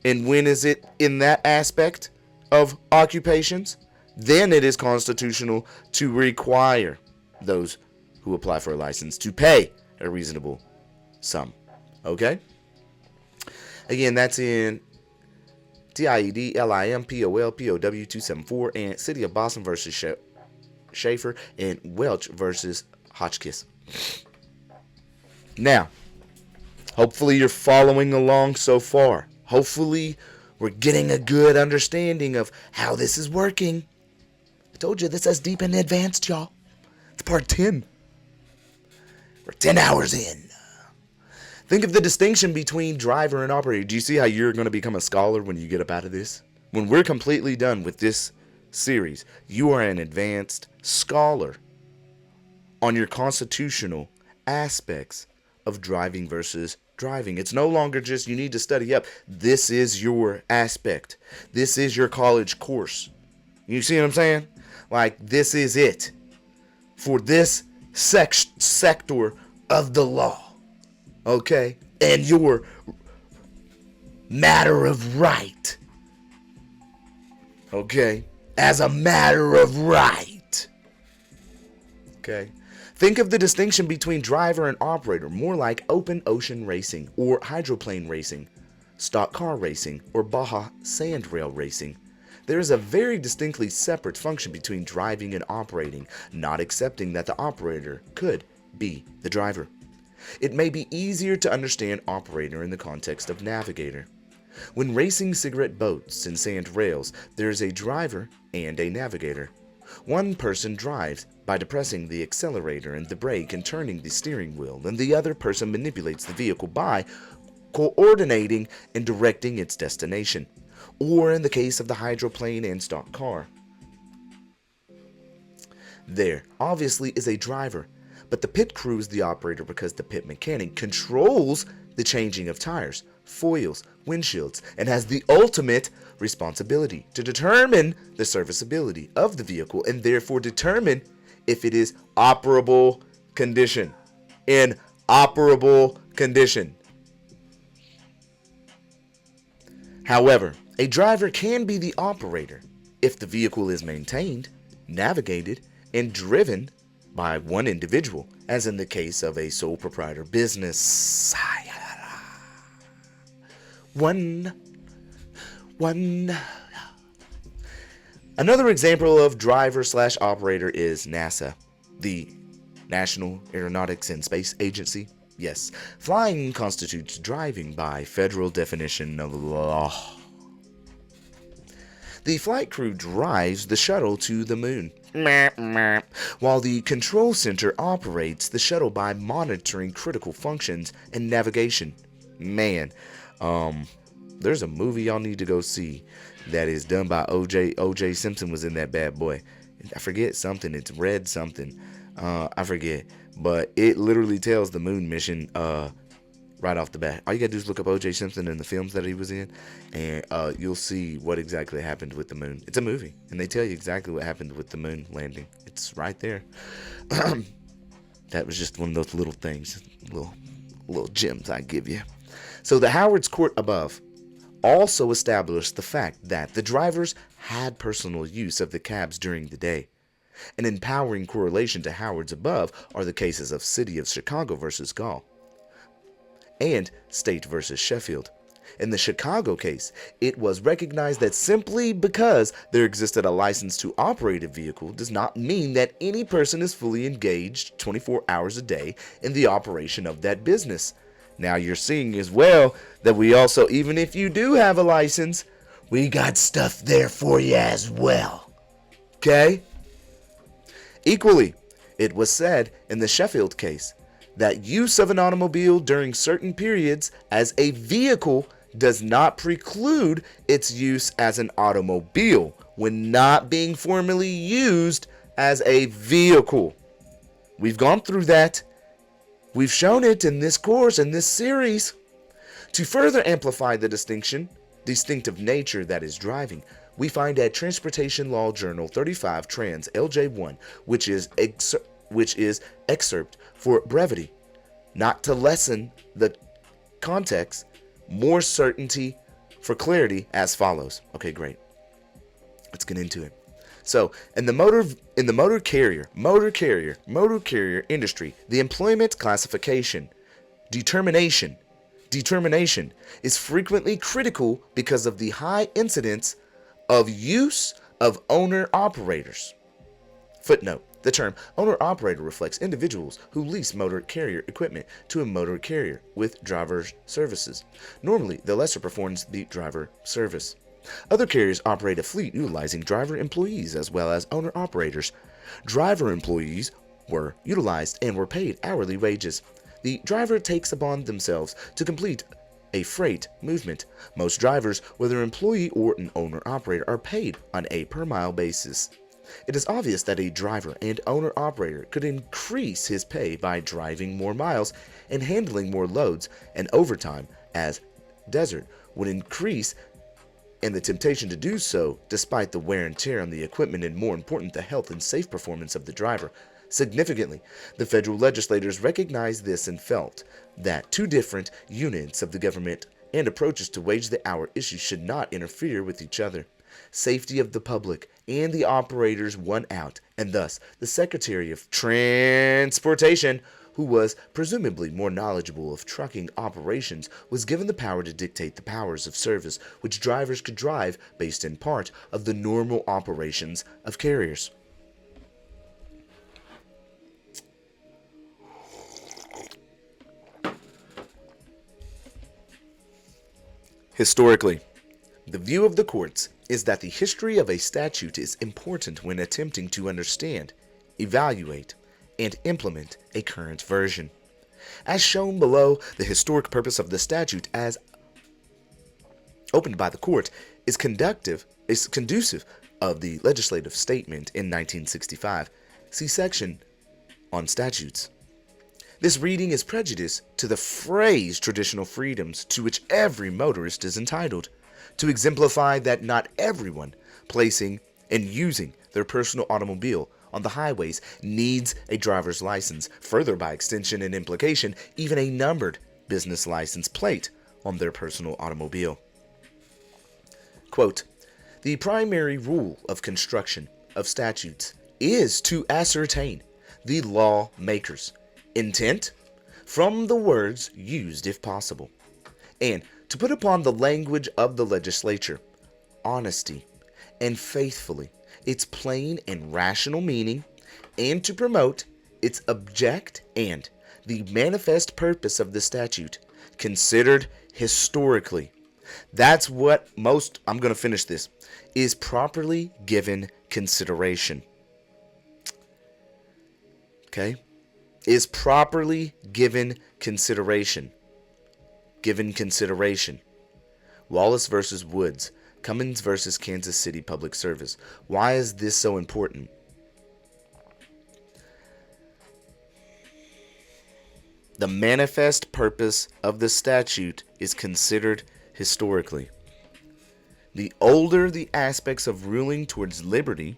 And when is it in that aspect of occupations? Then it is constitutional to require those who apply for a license to pay a reasonable sum. Okay? Again, that's in TIED, LIM, POL, POW 274, and City of Boston versus Schaefer, and Welch versus Hotchkiss. Now, hopefully you're following along so far. Hopefully we're getting a good understanding of how this is working. I told you this is deep and advanced, y'all. It's part 10. We're 10 hours in. Think of the distinction between driver and operator. Do you see how you're going to become a scholar when you get up out of this? When we're completely done with this series, you are an advanced scholar on your constitutional aspects of driving versus driving. It's no longer just you need to study up. This is your aspect. This is your college course. You see what I'm saying? Like, this is it for this sector of the law. Okay? And your matter of right. Okay? As a matter of right. Okay? Think of the distinction between driver and operator more like open ocean racing or hydroplane racing, stock car racing, or Baja sand rail racing. There is a very distinctly separate function between driving and operating, not accepting that the operator could be the driver. It may be easier to understand operator in the context of navigator. When racing cigarette boats and sand rails, there is a driver and a navigator. One person drives by depressing the accelerator and the brake and turning the steering wheel, and the other person manipulates the vehicle by coordinating and directing its destination, or in the case of the hydroplane and stock car. There obviously is a driver, but the pit crew is the operator because the pit mechanic controls the changing of tires, foils, windshields, and has the ultimate responsibility to determine the serviceability of the vehicle and therefore determine if it is operable condition. In operable condition. However, a driver can be the operator if the vehicle is maintained, navigated, and driven by one individual, as in the case of a sole proprietor business. One. Another example of driver/operator is NASA, the National Aeronautics and Space Agency. Yes, flying constitutes driving by federal definition of law. The flight crew drives the shuttle to the moon, while the control center operates the shuttle by monitoring critical functions and navigation. Man, there's a movie y'all need to go see that is done by O.J. Simpson was in that bad boy. I forget something. It's Red something. I forget. But it literally tells the moon mission right off the bat. All you gotta do is look up O.J. Simpson and the films that he was in, and you'll see what exactly happened with the moon. It's a movie, and they tell you exactly what happened with the moon landing. It's right there. That was just one of those little things, little gems I give you. So the Howard's Court above also established the fact that the drivers had personal use of the cabs during the day. An empowering correlation to Howard's above are the cases of City of Chicago versus Gall and State versus Sheffield. In the Chicago case, it was recognized that simply because there existed a license to operate a vehicle does not mean that any person is fully engaged 24 hours a day in the operation of that business. Now you're seeing as well that we also, even if you do have a license, we got stuff there for you as well. Okay? Equally, it was said in the Sheffield case that use of an automobile during certain periods as a vehicle does not preclude its use as an automobile when not being formally used as a vehicle. We've gone through that. We've shown it in this course, in this series. To further amplify the distinctive nature that is driving, we find at Transportation Law Journal 35 Trans LJ1, which is excerpt for brevity, not to lessen the context, more certainty for clarity as follows. Okay, great. Let's get into it. So, in the motor carrier industry, the employment classification determination is frequently critical because of the high incidence of use of owner-operators. Footnote: the term owner-operator reflects individuals who lease motor carrier equipment to a motor carrier with driver's services. Normally, the lessor performs the driver service. Other carriers operate a fleet utilizing driver employees as well as owner-operators. Driver employees were utilized and were paid hourly wages. The driver takes upon themselves to complete a freight movement. Most drivers, whether employee or an owner-operator, are paid on a per-mile basis. It is obvious that a driver and owner-operator could increase his pay by driving more miles and handling more loads, and overtime, as desert, would increase, and the temptation to do so, despite the wear and tear on the equipment and, more important, the health and safe performance of the driver. Significantly, the federal legislators recognized this and felt that two different units of the government and approaches to wage the hour issue should not interfere with each other. Safety of the public and the operators won out, and thus the Secretary of Transportation, who was presumably more knowledgeable of trucking operations, was given the power to dictate the powers of service which drivers could drive based in part of the normal operations of carriers. Historically, the view of the courts is that the history of a statute is important when attempting to understand, evaluate, and implement a current version. As shown below, the historic purpose of the statute as opened by the court is conducive of the legislative statement in 1965. See section on statutes. This reading is prejudice to the phrase traditional freedoms to which every motorist is entitled, to exemplify that not everyone placing and using their personal automobile on the highways needs a driver's license, further by extension and implication, even a numbered business license plate on their personal automobile. Quote, the primary rule of construction of statutes is to ascertain the lawmaker's intent from the words used if possible, and to put upon the language of the legislature, honesty and faithfully, its plain and rational meaning, and to promote its object and the manifest purpose of the statute, considered historically. That's what most, I'm going to finish this, is properly given consideration. Okay? Is properly given consideration. Given consideration. Wallace versus Woods. Cummins versus Kansas City Public Service. Why is this so important? The manifest purpose of the statute is considered historically. The older the aspects of ruling towards liberty,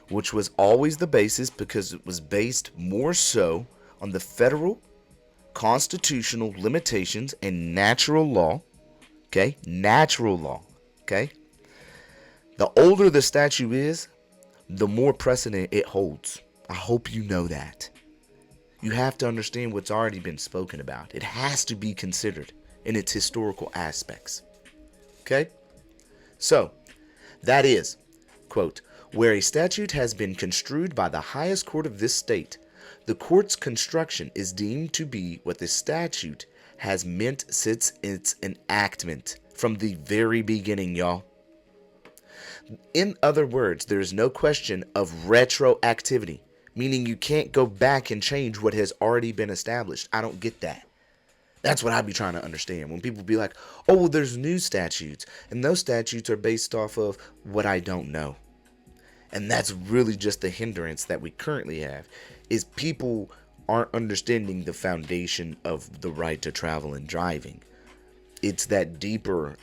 which was always the basis because it was based more so on the federal constitutional limitations and natural law, okay? Natural law, okay? The older the statute is, the more precedent it holds. I hope you know that. You have to understand what's already been spoken about. It has to be considered in its historical aspects. Okay? So, that is, quote, where a statute has been construed by the highest court of this state, the court's construction is deemed to be what the statute has meant since its enactment from the very beginning, y'all. In other words, there is no question of retroactivity, meaning you can't go back and change what has already been established. I don't get that. That's what I be trying to understand. When people be like, oh, well, there's new statutes, and those statutes are based off of what I don't know. And that's really just the hindrance that we currently have, is people aren't understanding the foundation of the right to travel and driving. It's that deeper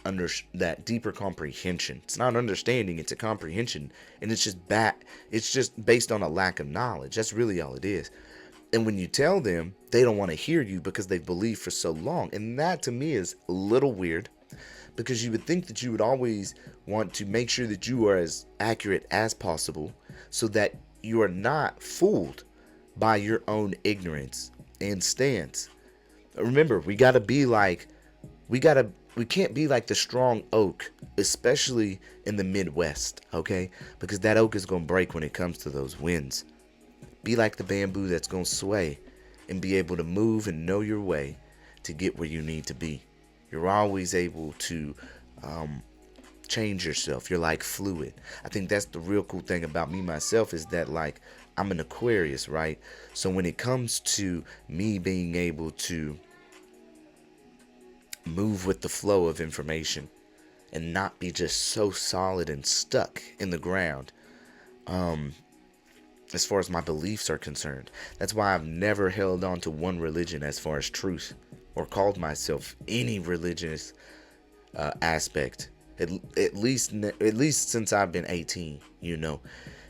comprehension. It's not understanding, it's a comprehension, and it's just based on a lack of knowledge. That's really all it is. And when you tell them, they don't want to hear you because they've believed for so long. And that to me is a little weird, because you would think that you would always want to make sure that you are as accurate as possible so that you are not fooled by your own ignorance and stance. Remember, we can't be like the strong oak, especially in the Midwest, okay? Because that oak is going to break when it comes to those winds. Be like the bamboo that's going to sway and be able to move and know your way to get where you need to be. You're always able to change yourself. You're like fluid. I think that's the real cool thing about me myself, is that like I'm an Aquarius, right? So when it comes to me being able to move with the flow of information and not be just so solid and stuck in the ground, as far as my beliefs are concerned. That's why I've never held on to one religion as far as truth, or called myself any religious aspect, at least since I've been 18, you know.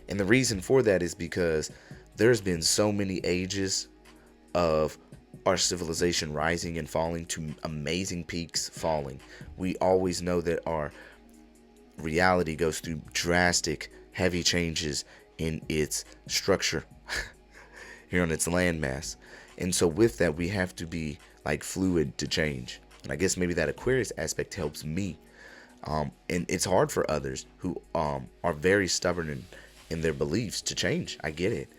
And the reason for that is because there's been so many ages of our civilization rising and falling to amazing peaks falling. We always know that our reality goes through drastic, heavy changes in its structure here on its landmass. And so with that, we have to be like fluid to change. And I guess maybe that Aquarius aspect helps me. And it's hard for others who are very stubborn in their beliefs to change. I get it.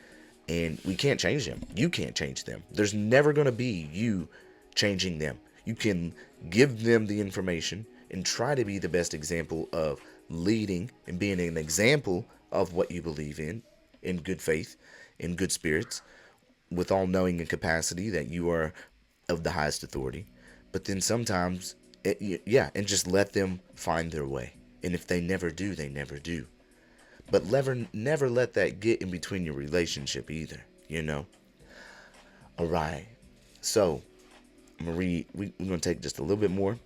And we can't change them. You can't change them. There's never going to be you changing them. You can give them the information and try to be the best example of leading and being an example of what you believe in good faith, in good spirits, with all knowing and capacity that you are of the highest authority. But then sometimes, and just let them find their way. And if they never do, they never do. But never let that get in between your relationship either, you know? All right. So, I'm going to read, we're going to take just a little bit more.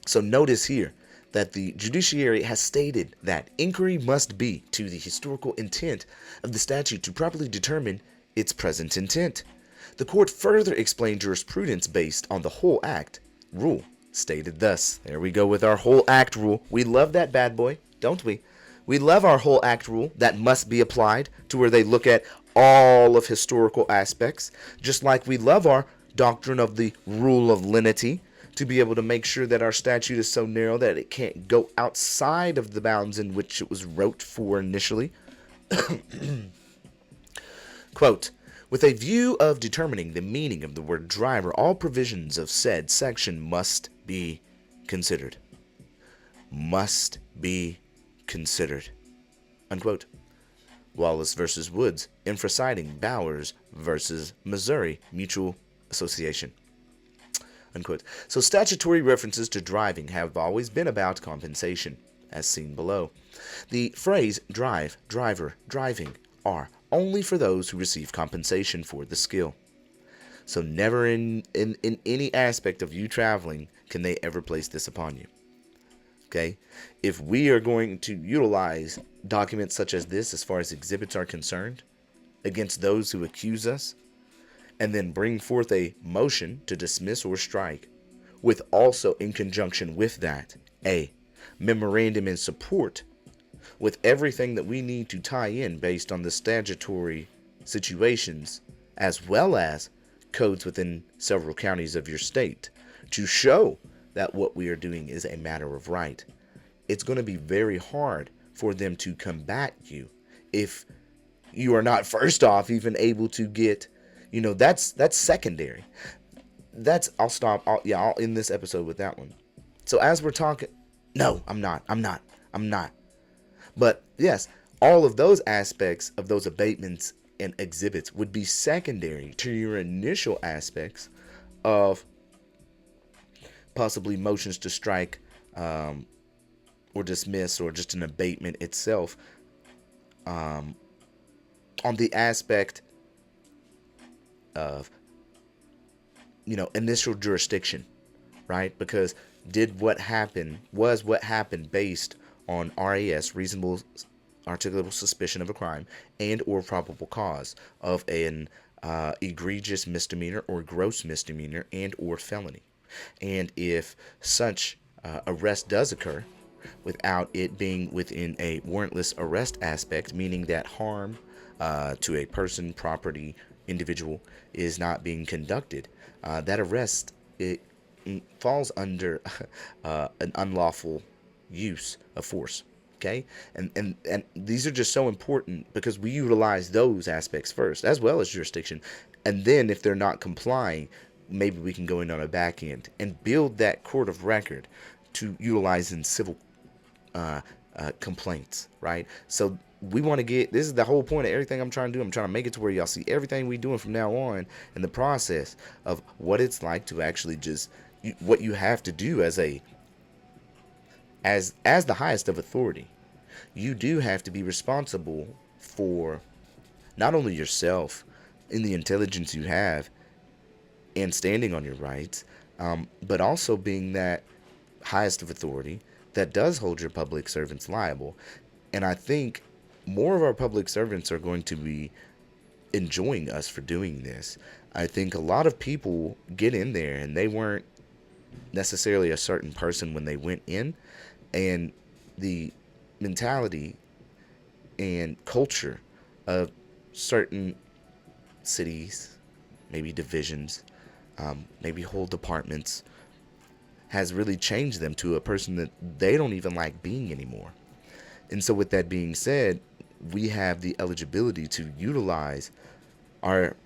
So notice here that the judiciary has stated that inquiry must be to the historical intent of the statute to properly determine its present intent. The court further explained jurisprudence based on the whole act rule, stated thus. There we go with our whole act rule. We love that bad boy, don't we? We love our whole act rule that must be applied to where they look at all of historical aspects, just like we love our doctrine of the rule of lenity to be able to make sure that our statute is so narrow that it can't go outside of the bounds in which it was wrote for initially. Quote, with a view of determining the meaning of the word driver, all provisions of said section must be considered. Must be considered. Unquote. Wallace versus Woods, infraciting Bowers versus Missouri Mutual Association. Unquote. So statutory references to driving have always been about compensation, as seen below. The phrase drive, driver, driving are only for those who receive compensation for the skill. So never in any aspect of you traveling can they ever place this upon you. Okay? If we are going to utilize documents such as this as far as exhibits are concerned against those who accuse us, and then bring forth a motion to dismiss or strike, with also in conjunction with that, a memorandum in support with everything that we need to tie in based on the statutory situations, as well as codes within several counties of your state, to show that what we are doing is a matter of right. It's going to be very hard for them to combat you if you are not, first off, even able to get, that's secondary. I'll stop. I'll end this episode with that one. So as we're talking, no, I'm not. But yes, all of those aspects of those abatements and exhibits would be secondary to your initial aspects of possibly motions to strike, or dismiss, or just an abatement itself, on the aspect of, initial jurisdiction, right? Because what happened based on RAS, reasonable articulable suspicion of a crime, and or probable cause of an egregious misdemeanor or gross misdemeanor and or felony. And if such arrest does occur without it being within a warrantless arrest aspect, meaning that harm to a person, property, individual is not being conducted, that arrest, it falls under an unlawful use of force. Okay, and these are just so important because we utilize those aspects first, as well as jurisdiction, and then if they're not complying, maybe we can go in on a back end and build that court of record to utilize in civil complaints, right? So we want to get, this is the whole point of everything I'm trying to do. I'm trying to make it to where y'all see everything we doing from now on in the process of what it's like to actually just, what you have to do as the highest of authority. You do have to be responsible for not only yourself in the intelligence you have and standing on your rights, but also being that highest of authority that does hold your public servants liable. And I think more of our public servants are going to be enjoying us for doing this. I think a lot of people get in there and they weren't necessarily a certain person when they went in, and the mentality and culture of certain cities, maybe divisions, maybe whole departments, has really changed them to a person that they don't even like being anymore. And so, with that being said, we have the eligibility to utilize our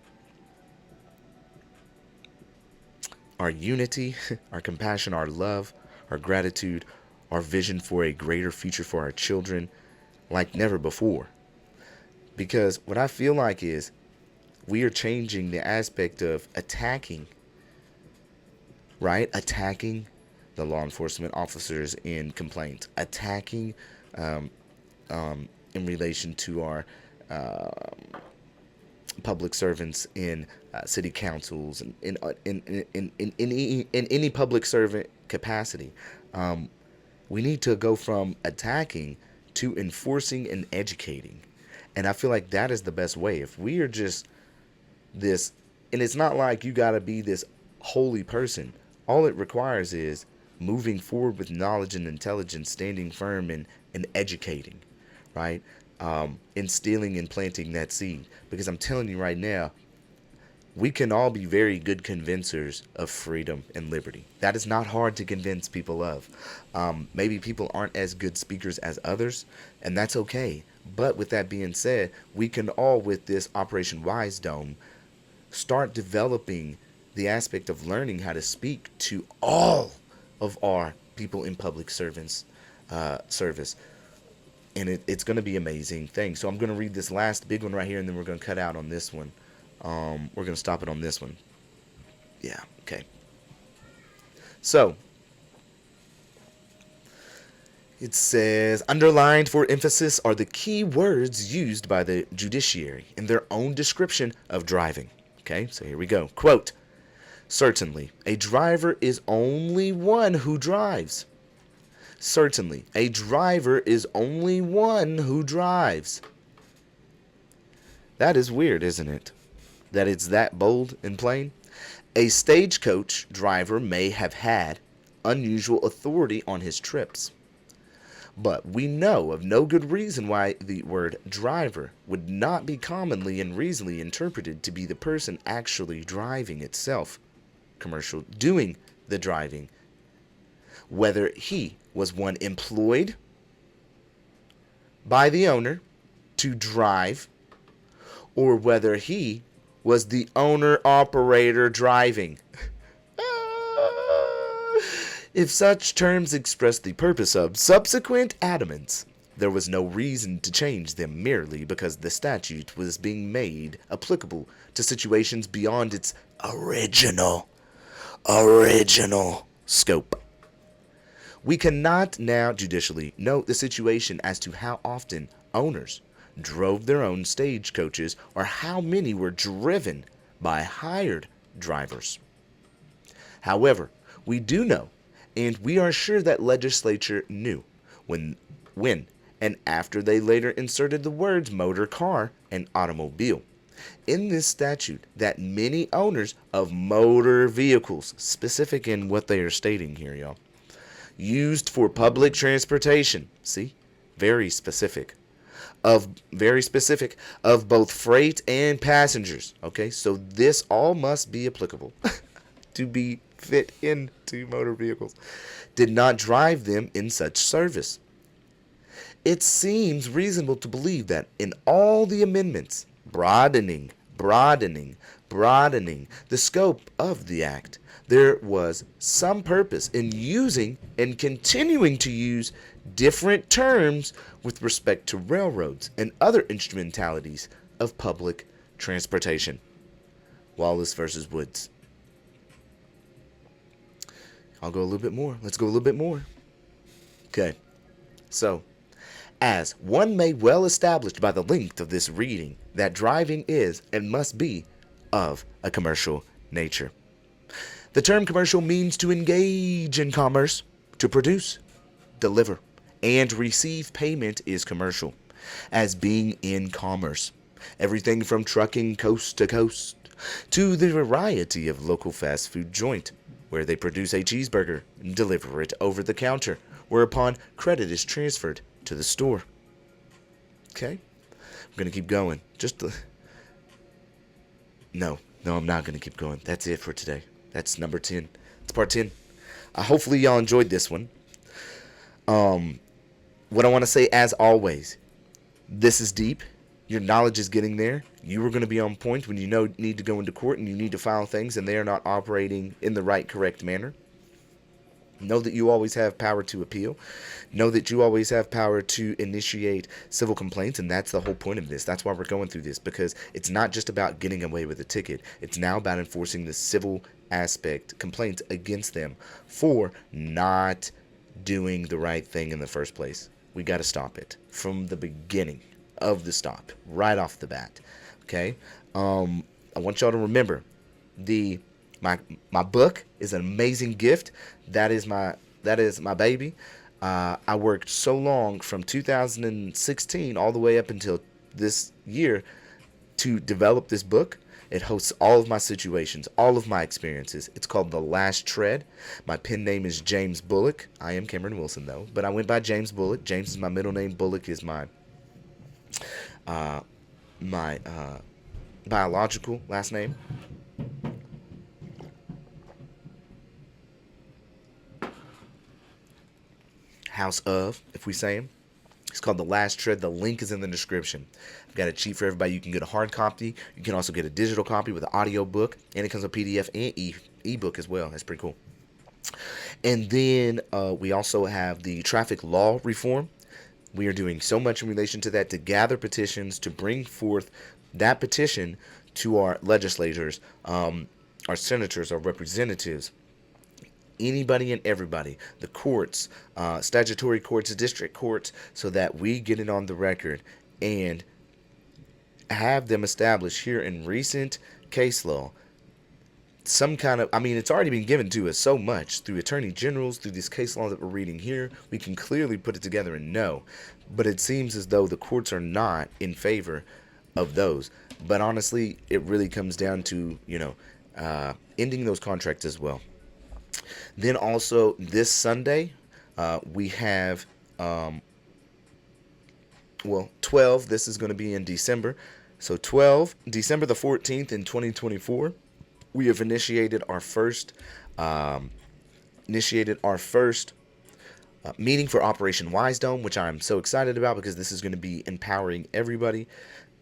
unity, our compassion, our love, our gratitude, our vision for a greater future for our children like never before. Because what I feel like is we are changing the aspect of attacking, right? Attacking the law enforcement officers in complaints, attacking in relation to our public servants in city councils and in any public servant capacity. We need to go from attacking to enforcing and educating. And I feel like that is the best way. If we are just this, and it's not like you got to be this holy person. All it requires is moving forward with knowledge and intelligence, standing firm and educating, right? Instilling and planting that seed. Because I'm telling you right now, we can all be very good convincers of freedom and liberty. That is not hard to convince people of. Maybe people aren't as good speakers as others, and that's okay. But with that being said, we can all, with this Operation Wise Dome, start developing the aspect of learning how to speak to all of our people in public service. And it's going to be amazing thing. So I'm going to read this last big one right here, and then we're going to cut out on this one. We're going to stop it on this one. Yeah, okay. So, it says, underlined for emphasis are the key words used by the judiciary in their own description of driving. Okay, so here we go. Quote, certainly, a driver is only one who drives. Certainly, a driver is only one who drives. That is weird, isn't it? That it's that bold and plain. A stagecoach driver may have had unusual authority on his trips. But we know of no good reason why the word driver would not be commonly and reasonably interpreted to be the person actually driving itself, commercial, doing the driving, whether he was one employed by the owner to drive, or whether he was the owner-operator driving. If such terms express the purpose of subsequent adamants, there was no reason to change them merely because the statute was being made applicable to situations beyond its original scope. We cannot now judicially note the situation as to how often owners drove their own stagecoaches or how many were driven by hired drivers. However, we do know, and we are sure that legislature knew when and after they later inserted the words motor car and automobile in this statute, that many owners of motor vehicles, specific in what they are stating here, y'all, used for public transportation, see, very specific, of both freight and passengers. Okay, so this all must be applicable to be fit into motor vehicles, did not drive them in such service. It seems reasonable to believe that in all the amendments broadening the scope of the act, there was some purpose in using and continuing to use different terms with respect to railroads and other instrumentalities of public transportation. Wallace versus Woods. I'll go a little bit more. Let's go a little bit more. Okay. So, as one may well establish by the length of this reading that driving is and must be of a commercial nature. The term commercial means to engage in commerce, to produce, deliver, and receive payment is commercial, as being in commerce. Everything from trucking coast to coast to the variety of local fast food joint, where they produce a cheeseburger and deliver it over the counter, whereupon credit is transferred to the store. Okay? I'm going to keep going. No, No, I'm not going to keep going. That's it for today. That's number 10. It's part 10. Hopefully, y'all enjoyed this one. What I want to say, as always, this is deep. Your knowledge is getting there. You are going to be on point when you need to go into court and you need to file things and they are not operating in the right, correct manner. Know that you always have power to appeal. Know that you always have power to initiate civil complaints, and that's the whole point of this. That's why we're going through this, because it's not just about getting away with a ticket. It's now about enforcing the civil aspect complaints against them for not doing the right thing in the first place. We got to stop it from the beginning of the stop, right off the bat. Okay? I want y'all to remember the my book is an amazing gift. That is my baby. I worked so long from 2016 all the way up until this year to develop this book. It hosts all of my situations, all of my experiences. It's called The Last Tread. My pen name is James Bullock. I am Cameron Wilson, though, but I went by James Bullock. James is my middle name. Bullock is my biological last name. House of, if we say him. It's called The Last Tread. The link is in the description. I've got a cheat for everybody. You can get a hard copy. You can also get a digital copy with an audio book, and it comes with PDF and ebook as well. That's pretty cool. And then we also have the traffic law reform. We are doing so much in relation to that to gather petitions to bring forth that petition to our legislators, our senators, our representatives, anybody and everybody, the courts, statutory courts, district courts, so that we get it on the record and have them establish here in recent case law some kind of, it's already been given to us so much through attorney generals, through this case law that we're reading here. We can clearly put it together and know, but it seems as though the courts are not in favor of those. But honestly, it really comes down to, ending those contracts as well. Then also this Sunday, we have, 12. This is going to be in December. So December the 14th in 2024, we have initiated our first meeting for Operation Wise Dome, which I'm so excited about because this is going to be empowering everybody.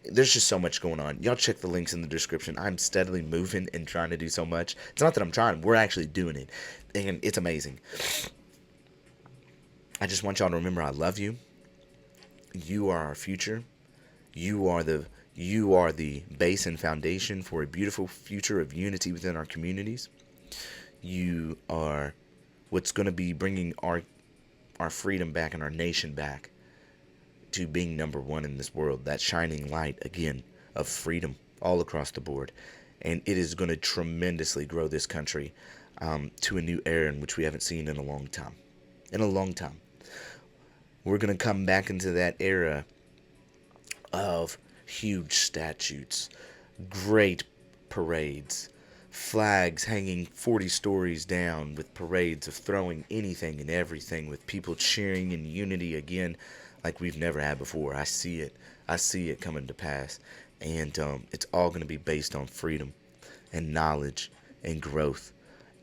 There's just so much going on. Y'all check the links in the description. I'm steadily moving and trying to do so much. It's not that I'm trying. We're actually doing it. And it's amazing. I just want y'all to remember I love you. You are our future. You are the base and foundation for a beautiful future of unity within our communities. You are what's going to be bringing our freedom back and our nation back to being number one in this world, that shining light again of freedom all across the board. And it is going to tremendously grow this country to a new era in which we haven't seen in a long time. We're going to come back into that era of huge statues, great parades, flags hanging 40 stories down with parades of throwing anything and everything, with people cheering in unity again like we've never had before. I see it coming to pass, and it's all going to be based on freedom and knowledge and growth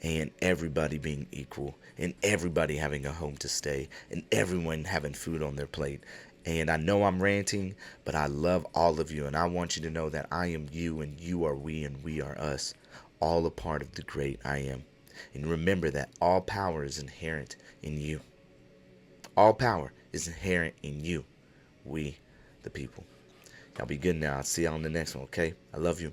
and everybody being equal and everybody having a home to stay and everyone having food on their plate. And I know I'm ranting, but I love all of you, and I want you to know that I am you and you are we and we are us, all a part of the great I am. And remember that all power is inherent in you. All power is inherent in you, we, the people. Y'all be good now. I'll see y'all on the next one, okay? I love you.